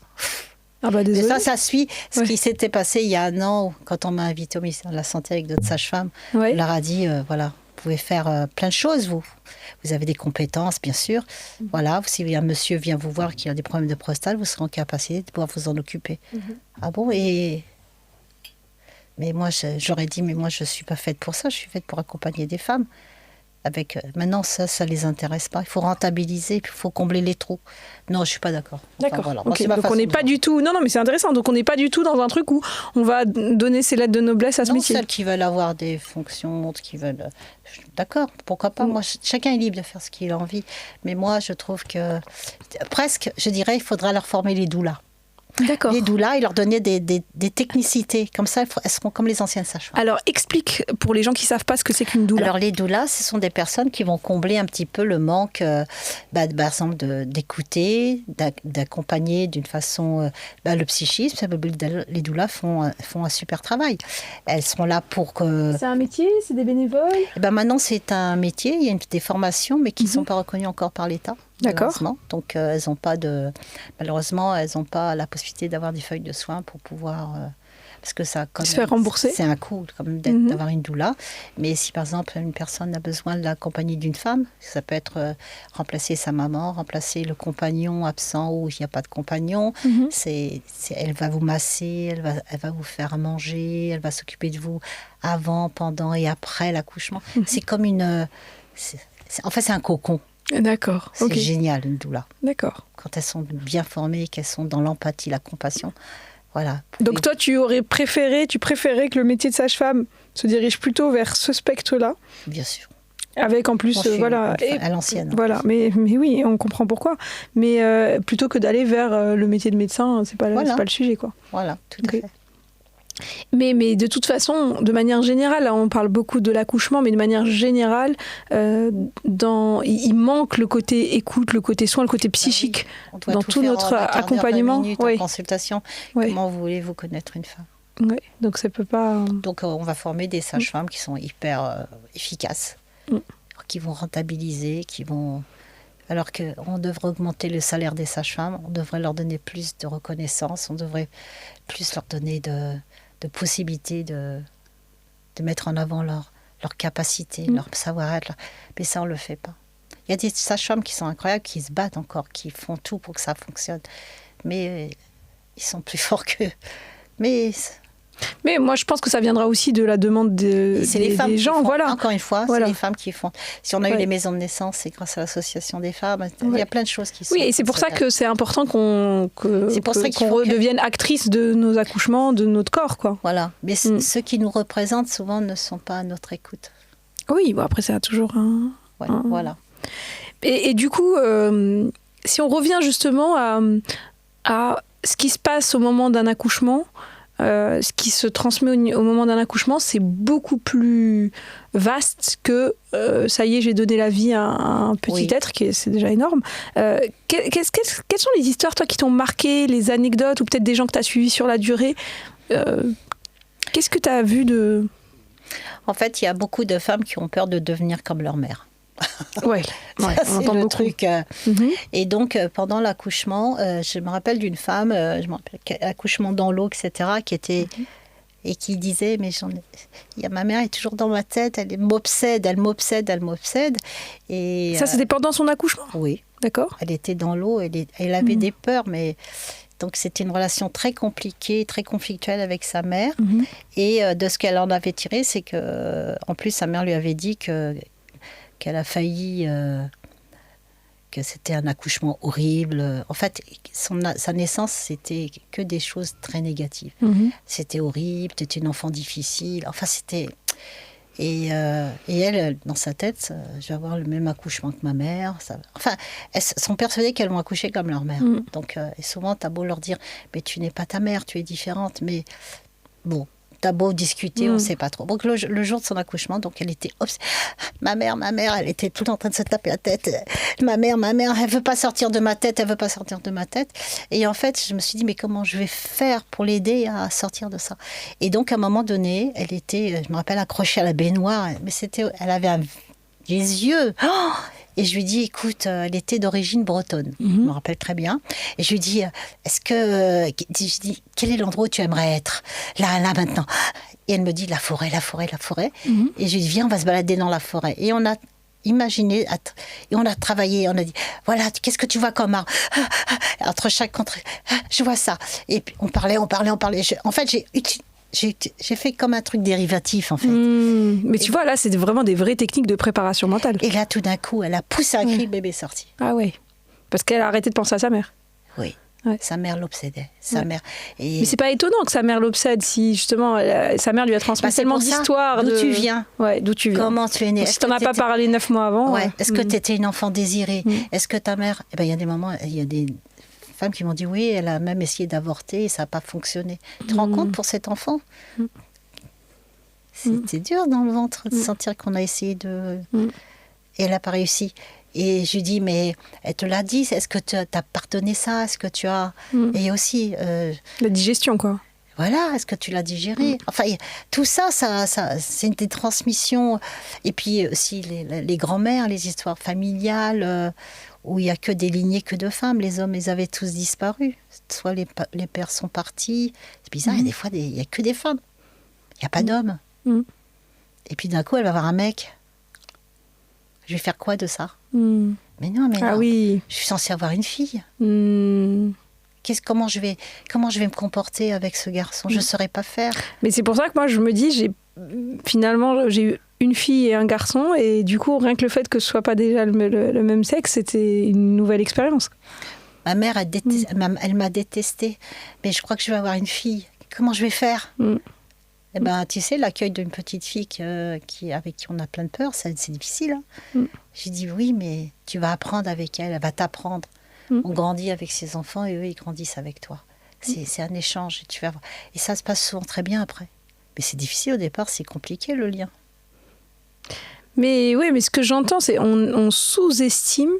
Ah bah désolé. Mais ça suit ce qui s'était passé il y a un an, quand on m'a invité au ministère de la Santé avec d'autres sages-femmes. On leur a dit, voilà, vous pouvez faire plein de choses, vous. Vous avez des compétences, bien sûr. Voilà, si un monsieur vient vous voir qui a des problèmes de prostate, vous serez en capacité de pouvoir vous en occuper. Ah bon, mais moi, j'aurais dit, mais moi, je ne suis pas faite pour ça. Je suis faite pour accompagner des femmes. Maintenant, ça ne les intéresse pas. Il faut rentabiliser, il faut combler les trous. Non, je ne suis pas d'accord. D'accord. Voilà. Okay. Donc, on n'est pas du tout... Non, mais c'est intéressant. Donc, on n'est pas du tout dans un truc où on va donner ses lettres de noblesse à ce métier. Celles qui veulent avoir des fonctions, d'autres qui veulent... D'accord, pourquoi pas. Moi, chacun est libre de faire ce qu'il a envie. Mais moi, je trouve que... Presque, je dirais, il faudra leur former les doulas. D'accord. Les doulas et leur donner des technicités. Comme ça, elles seront comme les anciennes sages-femmes. Alors, explique pour les gens qui ne savent pas ce que c'est qu'une doula. Alors, les doulas, ce sont des personnes qui vont combler un petit peu le manque, par exemple, d'écouter, d'accompagner d'une façon le psychisme. Les doulas font un super travail. Elles seront là pour que... C'est un métier? C'est des bénévoles? Maintenant, c'est un métier. Il y a des formations, mais qui ne sont pas reconnues encore par l'État. D'accord. Donc, malheureusement, elles n'ont pas la possibilité d'avoir des feuilles de soins pour pouvoir... parce que ça, se faire rembourser. C'est un coût quand même d'avoir une doula. Mais si, par exemple, une personne a besoin de la compagnie d'une femme, ça peut être remplacer sa maman, remplacer le compagnon absent ou il n'y a pas de compagnon. Elle va vous masser, elle va vous faire manger, elle va s'occuper de vous avant, pendant et après l'accouchement. C'est comme une... en fait, c'est un cocon. D'accord. C'est génial, une doula. D'accord. Quand elles sont bien formées, qu'elles sont dans l'empathie, la compassion. Voilà. Donc toi, tu préférais que le métier de sage-femme se dirige plutôt vers ce spectre-là? Bien sûr. Avec en plus, voilà. À l'ancienne. Voilà, mais oui, on comprend pourquoi. Mais plutôt que d'aller vers le métier de médecin, c'est pas le sujet, quoi. Voilà, tout à fait. Mais de toute façon, de manière générale, là, on parle beaucoup de l'accouchement, mais de manière générale, il manque le côté écoute, le côté soin, le côté psychique dans tout notre accompagnement. En consultation. Comment voulez-vous connaître une femme? Oui, donc ça peut pas. Donc on va former des sages-femmes qui sont hyper efficaces, qui vont rentabiliser, alors qu'on devrait augmenter le salaire des sages-femmes, on devrait leur donner plus de reconnaissance, on devrait plus leur donner de possibilités de mettre en avant leur capacité, leur savoir-être. Mais ça, on ne le fait pas. Il y a des sages-femmes qui sont incroyables, qui se battent encore, qui font tout pour que ça fonctionne. Mais ils sont plus forts qu'eux. Mais moi, je pense que ça viendra aussi de la demande des gens. Voilà. Encore une fois, c'est les femmes qui font. Si on a eu les maisons de naissance, c'est grâce à l'association des femmes. Il y a plein de choses qui sont. Oui, et c'est pour ça que c'est important qu'on redevienne actrice de nos accouchements, de notre corps, quoi. Voilà. Mais ceux qui nous représentent souvent ne sont pas à notre écoute. Oui, bon, après, ça a toujours un. Voilà. Et du coup, si on revient justement à ce qui se passe au moment d'un accouchement. Ce qui se transmet au moment d'un accouchement, c'est beaucoup plus vaste que ça y est, j'ai donné la vie à un petit être, c'est déjà énorme. Quelles sont les histoires, toi, qui t'ont marqué, les anecdotes, ou peut-être des gens que tu as suivis sur la durée? Qu'est-ce que tu as vu de... En fait, il y a beaucoup de femmes qui ont peur de devenir comme leur mère. Ouais, c'est le truc. Et donc, pendant l'accouchement, je me rappelle d'une femme, accouchement dans l'eau, etc., qui était et qui disait, mais ma mère est toujours dans ma tête, elle m'obsède. Et ça, c'était pendant son accouchement? Oui. D'accord. Elle était dans l'eau, elle avait des peurs, mais donc c'était une relation très compliquée, très conflictuelle avec sa mère. Et de ce qu'elle en avait tiré, c'est que, en plus, sa mère lui avait dit qu'elle a failli, que c'était un accouchement horrible. En fait, sa naissance, c'était que des choses très négatives. C'était horrible, t'étais une enfant difficile. Enfin, c'était... Et elle, dans sa tête, je vais avoir le même accouchement que ma mère. Enfin, elles sont persuadées qu'elles vont accoucher comme leur mère. Donc, et souvent, t'as beau leur dire, mais tu n'es pas ta mère, tu es différente. Mais bon... T'as beau discuter, on ne sait pas trop. Donc le jour de son accouchement, donc elle était ma mère, elle était tout le temps en train de se taper la tête. Ma mère, elle veut pas sortir de ma tête. Et en fait, je me suis dit, mais comment je vais faire pour l'aider à sortir de ça? Et donc à un moment donné, elle était, je me rappelle, accrochée à la baignoire, mais elle avait les yeux. Et je lui dis, écoute, elle était d'origine bretonne, je me rappelle très bien. Et je lui dis, je dis, quel est l'endroit où tu aimerais être? Là, maintenant. Et elle me dit, la forêt. Et je lui dis, viens, on va se balader dans la forêt. Et on a imaginé, et on a travaillé, on a dit, voilà, qu'est-ce que tu vois comme arbre? Entre chaque contre, je vois ça. Et puis on parlait. En fait, j'ai fait comme un truc dérivatif, en fait. Mais tu vois, là, c'est vraiment des vraies techniques de préparation mentale. Et là, tout d'un coup, elle a poussé un cri, le bébé est sorti. Ah ouais. Parce qu'elle a arrêté de penser à sa mère. Oui. Ouais. Sa mère l'obsédait. Mère. Mais c'est pas étonnant que sa mère l'obsède si, justement, sa mère lui a transmis tellement d'histoires. D'où tu viens? Ouais, d'où tu viens. Comment tu es née? Si t'en as pas parlé 9 mois avant. Ouais. Est-ce que tu étais une enfant désirée? Est-ce que ta mère... Eh ben, il y a des moments, il y a des femmes qui m'ont dit, oui, elle a même essayé d'avorter et ça n'a pas fonctionné. Tu te rends compte pour cet enfant? C'était dur dans le ventre de sentir qu'on a essayé de... Et elle n'a pas réussi. Et je lui dis, mais elle te l'a dit, est-ce que tu as pardonné ça? Est-ce que tu as... Et aussi... la digestion, quoi. Voilà, est-ce que tu l'as digéré? Enfin, tout ça, c'est des transmissions. Et puis aussi les grands-mères, les histoires familiales, où il n'y a que des lignées que de femmes. Les hommes, ils avaient tous disparu. Soit les pères sont partis. C'est bizarre, il y a des fois, il n'y a que des femmes. Il n'y a pas d'hommes. Et puis d'un coup, elle va avoir un mec. Je vais faire quoi de ça? Mais non, oui. Je suis censée avoir une fille. Comment je vais me comporter avec ce garçon? Je ne saurais pas faire. Mais c'est pour ça que moi, je me dis, finalement, j'ai eu une fille et un garçon, et du coup, rien que le fait que ce soit pas déjà le même sexe, c'était une nouvelle expérience. Ma mère, elle m'a détestée. Mais je crois que je vais avoir une fille. Comment je vais faire? Eh ben, tu sais, l'accueil d'une petite fille avec qui on a plein de peur, c'est difficile. Hein. J'ai dit oui, mais tu vas apprendre avec elle, elle va t'apprendre. On grandit avec ses enfants et eux, ils grandissent avec toi. C'est un échange et tu vas voir. Et ça se passe souvent très bien après. Mais c'est difficile au départ, c'est compliqué le lien. Mais oui, mais ce que j'entends, c'est on sous-estime.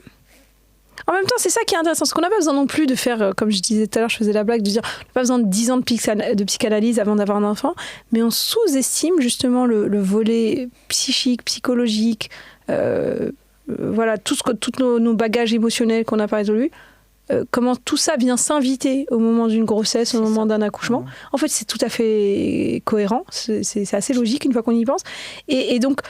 En même temps, c'est ça qui est intéressant, parce qu'on n'a pas besoin non plus de faire, comme je disais tout à l'heure, je faisais la blague, de dire on n'a pas besoin de 10 ans de psychanalyse avant d'avoir un enfant, mais on sous-estime justement le volet psychique, psychologique, voilà, tous nos bagages émotionnels qu'on n'a pas résolus. Comment tout ça vient s'inviter au moment d'une grossesse, au moment d'un accouchement. En fait, c'est tout à fait cohérent, c'est assez logique une fois qu'on y pense. Et donc,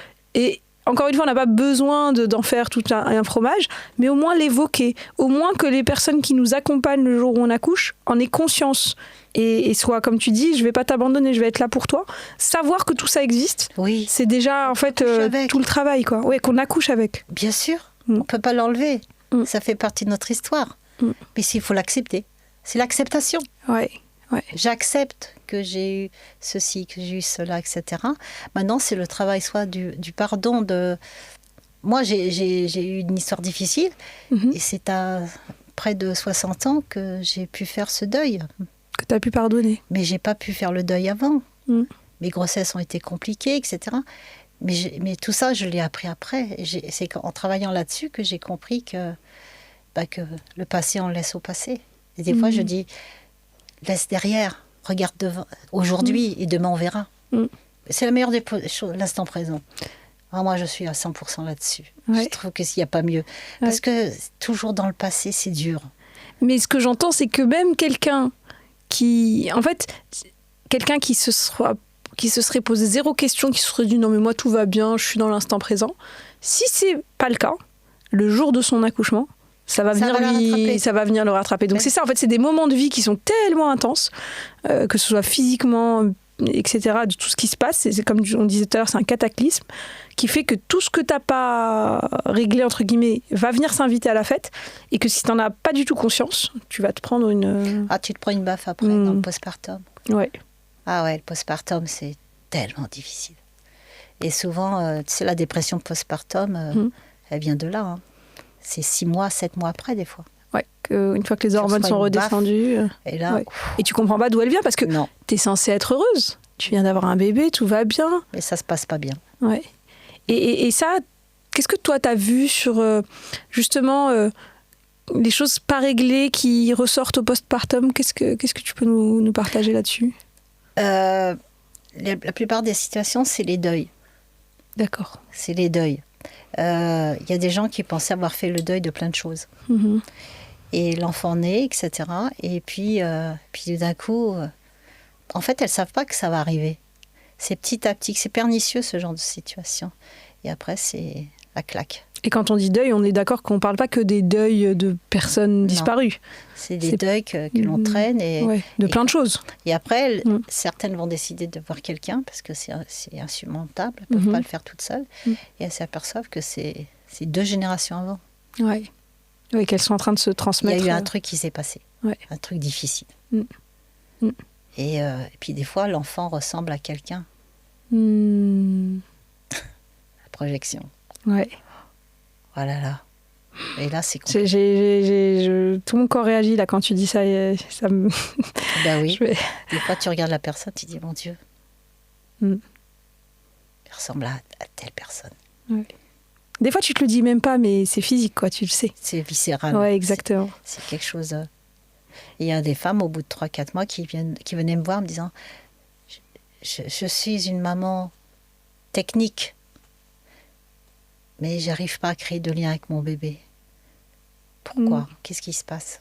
encore une fois, on n'a pas besoin d'en faire tout un fromage, mais au moins l'évoquer, au moins que les personnes qui nous accompagnent le jour où on accouche en aient conscience. Et soit, comme tu dis, je ne vais pas t'abandonner, je vais être là pour toi. Savoir que tout ça existe, c'est déjà en fait tout le travail, quoi. Ouais, qu'on accouche avec. Bien sûr, on ne peut pas l'enlever. Ça fait partie de notre histoire. Mais il faut l'accepter. C'est l'acceptation. Ouais. J'accepte que j'ai eu ceci, que j'ai eu cela, etc. Maintenant, c'est le travail soit du pardon. Moi, j'ai eu une histoire difficile et c'est à près de 60 ans que j'ai pu faire ce deuil. Que tu as pu pardonner. Mais j'ai pas pu faire le deuil avant. Mes grossesses ont été compliquées, etc. Mais tout ça, je l'ai appris après. C'est en travaillant là-dessus que j'ai compris que le passé, on le laisse au passé. Et des fois, je dis, laisse derrière, regarde devant, aujourd'hui, et demain, on verra. C'est la meilleure des choses, l'instant présent. Alors moi, je suis à 100% là-dessus. Ouais. Je trouve que s'il n'y a pas mieux. Parce que toujours dans le passé, c'est dur. Mais ce que j'entends, c'est que même quelqu'un qui se serait posé zéro question, qui se serait dit non mais moi tout va bien, je suis dans l'instant présent. Si c'est pas le cas, le jour de son accouchement, ça va venir le rattraper. Donc c'est ça, en fait, c'est des moments de vie qui sont tellement intenses, que ce soit physiquement, etc., de tout ce qui se passe. C'est comme on disait tout à l'heure, c'est un cataclysme qui fait que tout ce que t'as pas réglé, entre guillemets, va venir s'inviter à la fête, et que si t'en as pas du tout conscience, tu vas te prendre une... Ah, tu te prends une baffe après, dans le postpartum. Ouais. Ah ouais, le postpartum, c'est tellement difficile. Et souvent, tu sais, la dépression postpartum, elle vient de là, hein. C'est 6 mois, 7 mois après, des fois. Ouais, une fois que les hormones sont redescendues. Et là, et tu comprends pas d'où elle vient, parce que tu es censée être heureuse. Tu viens d'avoir un bébé, tout va bien. Mais ça se passe pas bien. Ouais. Et ça, qu'est-ce que toi, tu as vu sur, justement, les choses pas réglées qui ressortent au postpartum? Qu'est-ce que tu peux nous partager là-dessus? La plupart des situations, c'est les deuils. D'accord. C'est les deuils. Y a des gens qui pensaient avoir fait le deuil de plein de choses. Et l'enfant naît, etc. Et puis d'un coup, en fait, elles ne savent pas que ça va arriver. C'est petit à petit, c'est pernicieux ce genre de situation. Et après, c'est la claque. Et quand on dit deuil, on est d'accord qu'on ne parle pas que des deuils de personnes disparues. C'est des deuils que l'on traîne. De plein de choses. Et après, certaines vont décider de voir quelqu'un parce que c'est insurmontable. Elles ne peuvent pas le faire toutes seules. Et elles s'aperçoivent que c'est 2 générations avant. Oui, qu'elles sont en train de se transmettre. Il y a eu un truc qui s'est passé. Un truc difficile. Et puis des fois, l'enfant ressemble à quelqu'un. La projection. Ouais. Oh là là. Et là, c'est compliqué. Tout mon corps réagit là quand tu dis ça. Ça me... Ben oui. Des fois, tu regardes la personne, tu dis, mon Dieu. Il ressemble à telle personne. Ouais. Des fois, tu te le dis même pas, mais c'est physique, quoi, tu le sais. C'est viscéral. Ouais, exactement. C'est quelque chose... Il y a des femmes, au bout de 3-4 mois, qui venaient me voir en me disant, je suis une maman technique, mais j'arrive pas à créer de lien avec mon bébé. Pourquoi? Qu'est-ce qui se passe?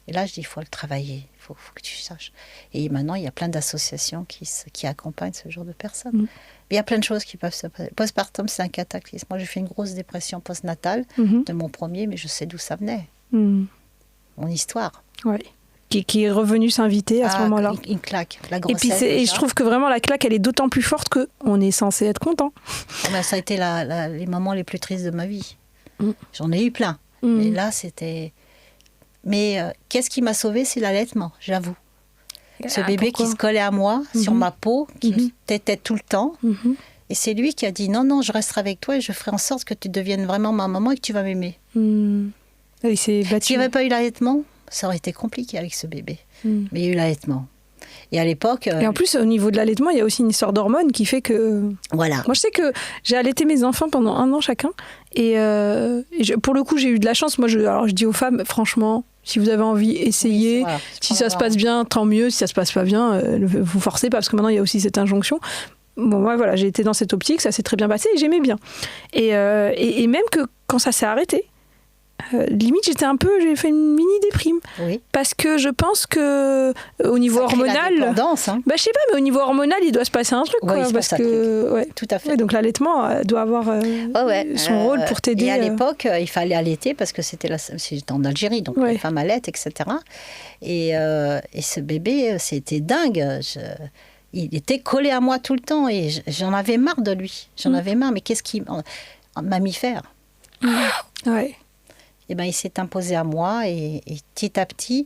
Et là, je dis, il faut le travailler, il faut que tu saches. Et maintenant, il y a plein d'associations qui accompagnent ce genre de personnes. Il y a plein de choses qui peuvent se passer. Postpartum, c'est un cataclysme. Moi, j'ai fait une grosse dépression postnatale de mon premier, mais je sais d'où ça venait. Mon histoire. Oui. Qui est revenu s'inviter à ce moment-là. Une claque, la grossesse. Et je trouve que vraiment la claque, elle est d'autant plus forte qu'on est censé être content. Ça a été les moments les plus tristes de ma vie. J'en ai eu plein. Mais là, c'était... Mais qu'est-ce qui m'a sauvée? C'est l'allaitement, j'avoue. Ce bébé qui se collait à moi, sur ma peau, qui me tétait tout le temps. Et c'est lui qui a dit, non, je resterai avec toi et je ferai en sorte que tu deviennes vraiment ma maman et que tu vas m'aimer. Il s'est battu. S'il n'y avait pas eu l'allaitement, ça aurait été compliqué avec ce bébé. Mais il y a eu l'allaitement. Et à l'époque... Et en plus, au niveau de l'allaitement, il y a aussi une histoire d'hormones qui fait que... Voilà. Moi, je sais que j'ai allaité mes enfants pendant 1 an chacun. Et pour le coup, j'ai eu de la chance. Moi, je dis aux femmes, franchement, si vous avez envie, essayez. Oui, si ça se passe bien, tant mieux. Si ça se passe pas bien, vous forcez pas. Parce que maintenant, il y a aussi cette injonction. Bon, moi, voilà, j'ai été dans cette optique. Ça s'est très bien passé et j'aimais bien. Et même que quand ça s'est arrêté, limite j'ai fait une mini déprime parce que je pense que au niveau ça hormonal la dépendance, hein. Je sais pas, mais au niveau hormonal il doit se passer un truc parce que tout à fait. Donc l'allaitement doit avoir son rôle pour t'aider. Et à l'époque il fallait allaiter parce que c'était en Algérie, donc les femmes allaitent, etc. Et ce bébé c'était dingue. Il était collé à moi tout le temps et j'en avais marre de lui. J'en avais marre, mais qu'est-ce qu'il m'a mis faire? Et ben, il s'est imposé à moi et petit à petit...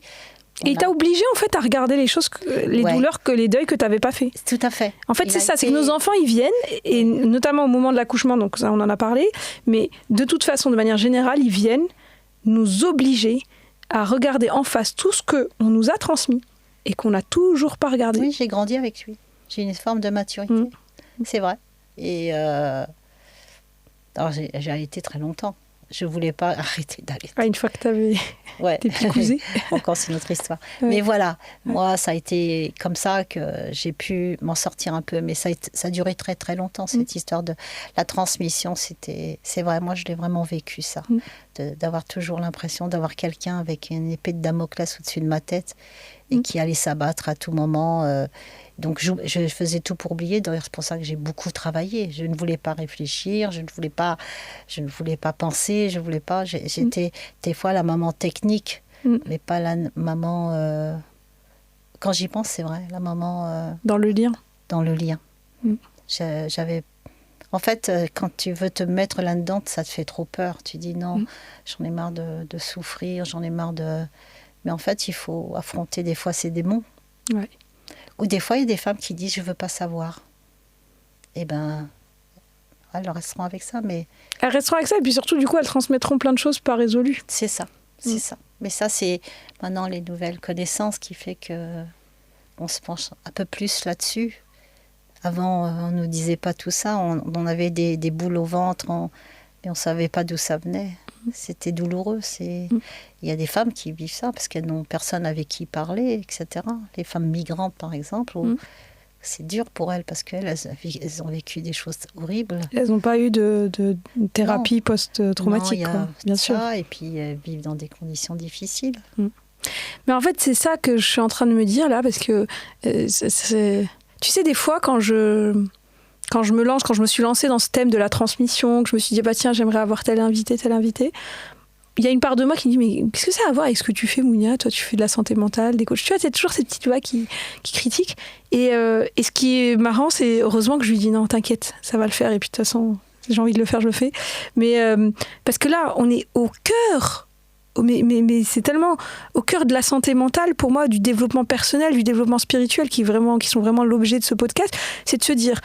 Et il t'a obligé en fait à regarder les choses, les douleurs, les deuils que tu n'avais pas fait. Tout à fait. En fait, c'est ça, c'est que nos enfants, ils viennent, et notamment au moment de l'accouchement, donc ça on en a parlé, mais de toute façon, de manière générale, ils viennent nous obliger à regarder en face tout ce qu'on nous a transmis et qu'on n'a toujours pas regardé. Oui, j'ai grandi avec lui. J'ai une forme de maturité. C'est vrai. Et alors, j'ai allaité très longtemps. Je ne voulais pas arrêter d'allaiter. Une fois que tu avais tes picousés. Encore, c'est notre histoire. Mais voilà, moi, ça a été comme ça que j'ai pu m'en sortir un peu. Mais ça a duré très, très longtemps, cette histoire de la transmission. C'est vrai, moi, je l'ai vraiment vécu, ça. D'avoir toujours l'impression d'avoir quelqu'un avec une épée de Damoclès au-dessus de ma tête et qui allait s'abattre à tout moment. Donc, je faisais tout pour oublier. D'ailleurs, c'est pour ça que j'ai beaucoup travaillé. Je ne voulais pas réfléchir, je ne voulais pas penser, J'étais des fois la maman technique, mais pas la maman... quand j'y pense, c'est vrai, la maman... dans le lien. Dans le lien. J'avais... En fait, quand tu veux te mettre là-dedans, ça te fait trop peur. Tu dis non, j'en ai marre de souffrir, j'en ai marre de... Mais en fait, il faut affronter des fois ces démons. Ouais. Ou des fois, il y a des femmes qui disent « je veux pas savoir ». Eh ben, elles resteront avec ça, mais... Elles resteront avec ça, et puis surtout, du coup, elles transmettront plein de choses pas résolues. C'est ça, c'est ça. Mais ça, c'est maintenant les nouvelles connaissances qui fait qu'on se penche un peu plus là-dessus. Avant, on ne nous disait pas tout ça, on avait des boules au ventre, mais on ne savait pas d'où ça venait. C'était douloureux. Il y a des femmes qui vivent ça parce qu'elles n'ont personne avec qui parler, etc. Les femmes migrantes, par exemple, c'est dur pour elles parce qu'elles ont vécu des choses horribles. Elles n'ont pas eu de thérapie post-traumatique. Bien sûr. Et puis elles vivent dans des conditions difficiles. Mais en fait, c'est ça que je suis en train de me dire là, parce que tu sais, des fois, quand je me suis lancée dans ce thème de la transmission, que je me suis dit, tiens, j'aimerais avoir tel invité, il y a une part de moi qui me dit, mais qu'est-ce que ça a à voir avec ce que tu fais, Mounia? Toi, tu fais de la santé mentale, des coachs. Tu vois, c'est toujours cette petite voix qui critique. Et ce qui est marrant, c'est heureusement que je lui dis, non, t'inquiète, ça va le faire. Et puis, de toute façon, si j'ai envie de le faire, je le fais. Mais parce que là, on est au cœur. Mais c'est tellement au cœur de la santé mentale, pour moi, du développement personnel, du développement spirituel, qui sont vraiment l'objet de ce podcast. C'est de se dire,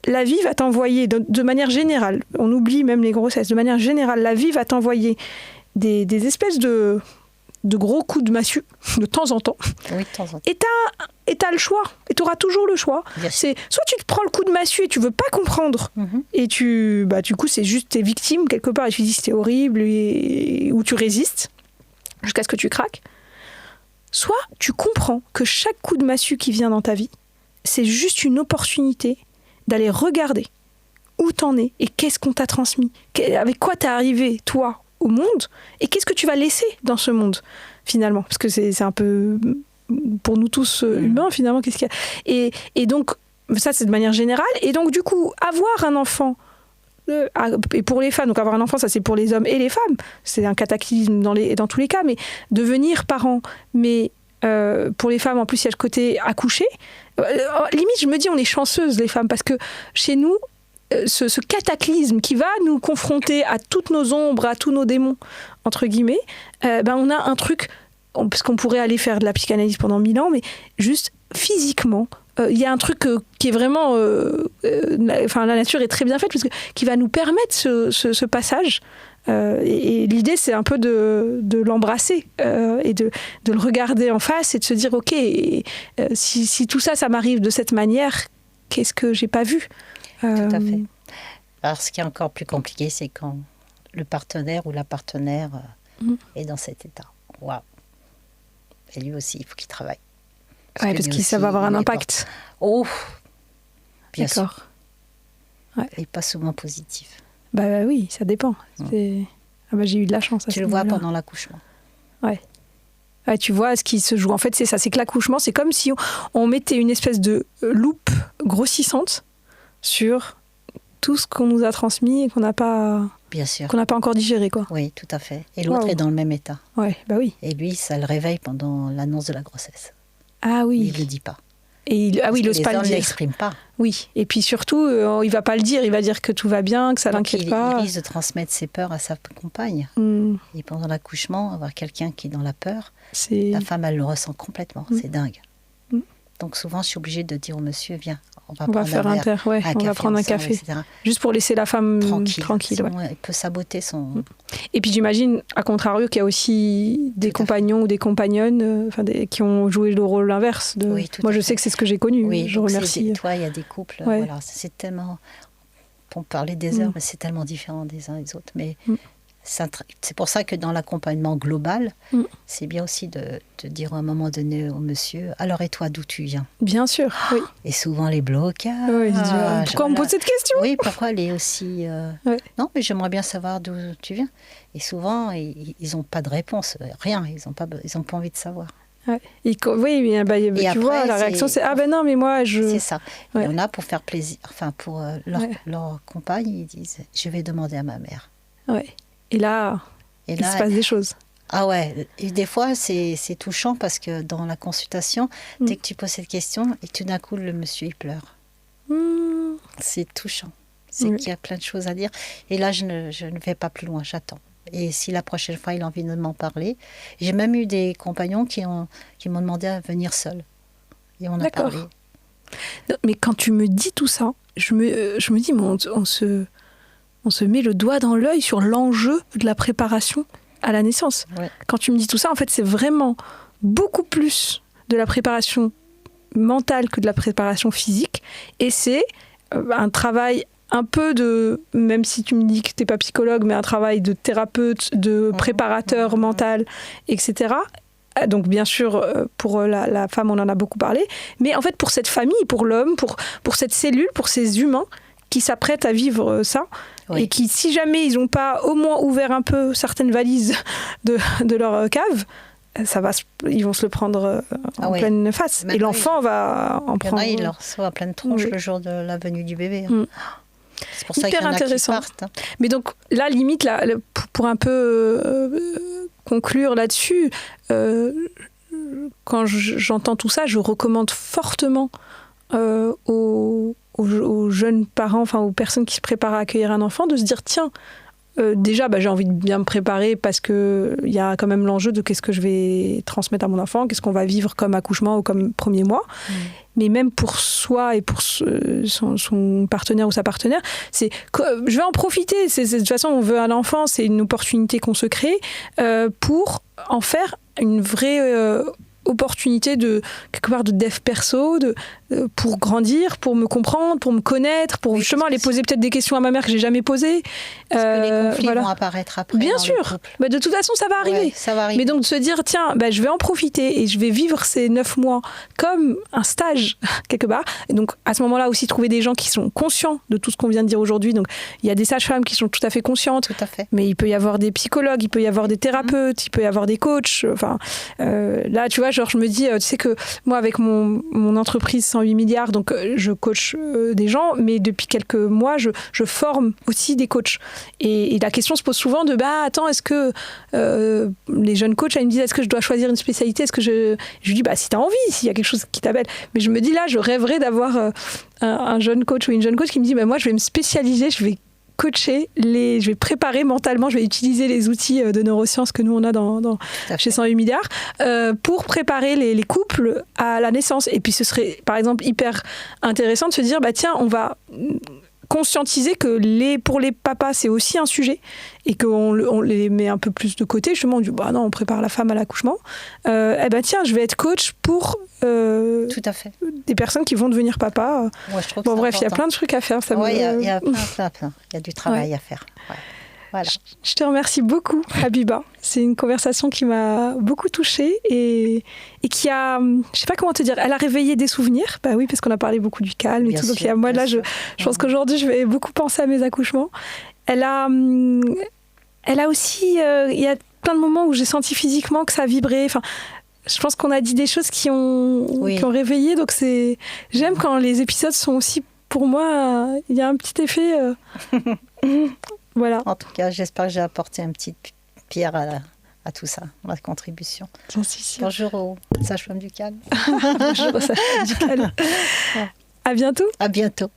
la vie va t'envoyer, de manière générale, on oublie même les grossesses, de manière générale, la vie va t'envoyer des espèces de gros coups de massue, de temps en temps. Oui, de temps en temps. Et t'as le choix, et t'auras toujours le choix. C'est soit tu te prends le coup de massue et tu veux pas comprendre, et du coup c'est juste t'es victime quelque part, et tu dis c'était horrible, ou tu résistes, jusqu'à ce que tu craques. Soit tu comprends que chaque coup de massue qui vient dans ta vie, c'est juste une opportunité d'aller regarder où t'en es et qu'est-ce qu'on t'a transmis, avec quoi t'es arrivé, toi, au monde, et qu'est-ce que tu vas laisser dans ce monde, finalement. Parce que c'est un peu, pour nous tous humains, finalement, qu'est-ce qu'il y a. Et donc, ça, c'est de manière générale. Et donc, du coup, avoir un enfant, et pour les femmes, donc avoir un enfant, ça c'est pour les hommes et les femmes, c'est un cataclysme dans tous les cas, mais devenir parent, mais pour les femmes, en plus, il y a le côté accoucher. Limite, je me dis, on est chanceuses, les femmes, parce que chez nous, ce cataclysme qui va nous confronter à toutes nos ombres, à tous nos démons, entre guillemets, on a un truc parce qu'on pourrait aller faire de la psychanalyse pendant 1000 ans, mais juste physiquement, il y a un truc qui est vraiment... la nature est très bien faite, parce que, qui va nous permettre ce passage. Et l'idée, c'est un peu de l'embrasser et de le regarder en face et de se dire, OK, si tout ça, ça m'arrive de cette manière, qu'est-ce que j'ai pas vu ? Tout à fait. Alors, ce qui est encore plus compliqué, c'est quand le partenaire ou la partenaire est dans cet état. Waouh. Et lui aussi, il faut qu'il travaille. Parce que ça va avoir un impact. Oh, bien D'accord. sûr. Ouais. Et pas souvent positif. Bah oui, ça dépend. J'ai eu de la chance. Tu le vois pendant l'accouchement. Ouais. Ouais, tu vois ce qui se joue. En fait, c'est ça. C'est que l'accouchement, c'est comme si on mettait une espèce de loupe grossissante sur tout ce qu'on nous a transmis et qu'on n'a pas... Bien sûr. Qu'on n'a pas encore digéré, quoi. Oui, tout à fait. Et l'autre est dans le même état. Ouais, bah oui. Et lui, ça le réveille pendant l'annonce de la grossesse. Ah oui. Il ne le dit pas. Et il n'ose pas le dire. Les hommes n'expriment pas. Oui. Et puis surtout, il ne va pas le dire. Il va dire que tout va bien, que ça ne l'inquiète pas. Il risque de transmettre ses peurs à sa compagne. Et pendant l'accouchement, avoir quelqu'un qui est dans la peur, la femme, elle le ressent complètement. C'est dingue. Donc souvent, je suis obligée de dire au monsieur, viens, on va faire un va prendre un café. Etc. Juste pour laisser la femme tranquille. Sinon, elle peut saboter son... Et puis j'imagine, à contrario, qu'il y a aussi des compagnons ou des compagnonnes qui ont joué le rôle inverse. Moi, je sais que c'est ce que j'ai connu. Oui, je remercie. Toi, il y a des couples, voilà, c'est tellement... Pour parler des heures, mais c'est tellement différent des uns des autres. Mais c'est pour ça que dans l'accompagnement global, c'est bien aussi de dire à un moment donné au monsieur, alors et toi, d'où tu viens ? Bien sûr, oui. Et souvent les blocages. Oui, pourquoi on me pose cette question ? Oui, pourquoi elle est aussi... Non, mais j'aimerais bien savoir d'où tu viens. Et souvent, ils n'ont pas de réponse, rien, ils n'ont pas envie de savoir. Ouais. Oui, mais tu après, vois, la réaction c'est ah ben non, mais moi je. C'est ça. Ouais. Il y en a pour faire plaisir, enfin pour leur compagne, ils disent je vais demander à ma mère. Ouais. Et là, il se passe des choses. Ah ouais, et des fois c'est touchant parce que dans la consultation, dès que tu poses cette question et tout d'un coup le monsieur il pleure. C'est touchant. C'est qu'il y a plein de choses à dire. Et là je ne vais pas plus loin, j'attends. Et si la prochaine fois il a envie de m'en parler, j'ai même eu des compagnons qui m'ont demandé à venir seul. Et on a parlé. Non, mais quand tu me dis tout ça, je me dis, on se met le doigt dans l'œil sur l'enjeu de la préparation à la naissance. Ouais. Quand tu me dis tout ça, en fait, c'est vraiment beaucoup plus de la préparation mentale que de la préparation physique. Et c'est un travail un peu de, même si tu me dis que tu n'es pas psychologue, mais un travail de thérapeute, de préparateur mental, etc. Donc bien sûr, pour la femme, on en a beaucoup parlé. Mais en fait, pour cette famille, pour l'homme, pour cette cellule, pour ces humains qui s'apprêtent à vivre ça, et qui, si jamais ils n'ont pas au moins ouvert un peu certaines valises de leur cave, ils vont se le prendre en pleine face. Maintenant, et l'enfant va en prendre... Il leur reçoit à pleine tronche le jour de la venue du bébé. C'est pour ça hyper qu'il y en a intéressant. qui partent. Mais donc là, limite, pour un peu conclure là-dessus, quand j'entends tout ça, je recommande fortement aux jeunes parents, enfin aux personnes qui se préparent à accueillir un enfant, de se dire tiens, déjà j'ai envie de bien me préparer parce qu'il y a quand même l'enjeu de qu'est-ce que je vais transmettre à mon enfant, qu'est-ce qu'on va vivre comme accouchement ou comme premier mois. Mais même pour soi et pour son partenaire ou sa partenaire, c'est je vais en profiter. De toute façon, on veut un enfant, c'est une opportunité qu'on se crée pour en faire une vraie opportunité de quelque part de dev perso, pour grandir, pour me comprendre, pour me connaître, pour justement aller poser peut-être des questions à ma mère que j'ai jamais posées. Parce que les conflits vont apparaître après. Bien sûr. Bah, de toute façon, ça va arriver. Ça va arriver. Mais donc de se dire tiens, je vais en profiter et je vais vivre ces 9 mois comme un stage quelque part. Et donc à ce moment-là aussi trouver des gens qui sont conscients de tout ce qu'on vient de dire aujourd'hui. Donc il y a des sages-femmes qui sont tout à fait conscientes. Tout à fait. Mais il peut y avoir des psychologues, il peut y avoir des thérapeutes, il peut y avoir des coachs. Enfin, là, tu vois, genre je me dis, tu sais que moi avec mon entreprise 108 milliards, donc je coach des gens, mais depuis quelques mois, je forme aussi des coachs. Et la question se pose souvent de, attends, est-ce que les jeunes coachs, ils me disent, est-ce que je dois choisir une spécialité ? Est-ce que je lui dis, si t'as envie, s'il y a quelque chose qui t'appelle. Mais je me dis là, je rêverais d'avoir un jeune coach ou une jeune coach qui me dit, moi, je vais me spécialiser, je vais coacher, je vais préparer mentalement, je vais utiliser les outils de neurosciences que nous on a chez 108 milliards pour préparer les couples à la naissance. Et puis ce serait par exemple hyper intéressant de se dire tiens, on va conscientiser que pour les papas c'est aussi un sujet et qu'on les met un peu plus de côté. Justement on dit non, on prépare la femme à l'accouchement. Tiens, je vais être coach pour tout à fait. Des personnes qui vont devenir papa. Ouais, je trouve bon bref, il y a plein de trucs à faire. Il y a plein. Il y a du travail à faire. Ouais. Voilà. Je te remercie beaucoup, Habiba. C'est une conversation qui m'a beaucoup touchée et qui a, je sais pas comment te dire, elle a réveillé des souvenirs. Bah oui, parce qu'on a parlé beaucoup du calme et tout. Donc moi là, je pense qu'aujourd'hui, je vais beaucoup penser à mes accouchements. Elle a aussi, il y a plein de moments où j'ai senti physiquement que ça vibrait. Enfin, je pense qu'on a dit des choses qui ont réveillé. Donc j'aime quand les épisodes sont aussi, pour moi, il y a un petit effet. Voilà. En tout cas, j'espère que j'ai apporté une petite pierre à tout ça, ma contribution. J'en suis sûre. Bonjour aux sages-femmes du calme. Bonjour aux sages-femmes du calme. À bientôt. À bientôt.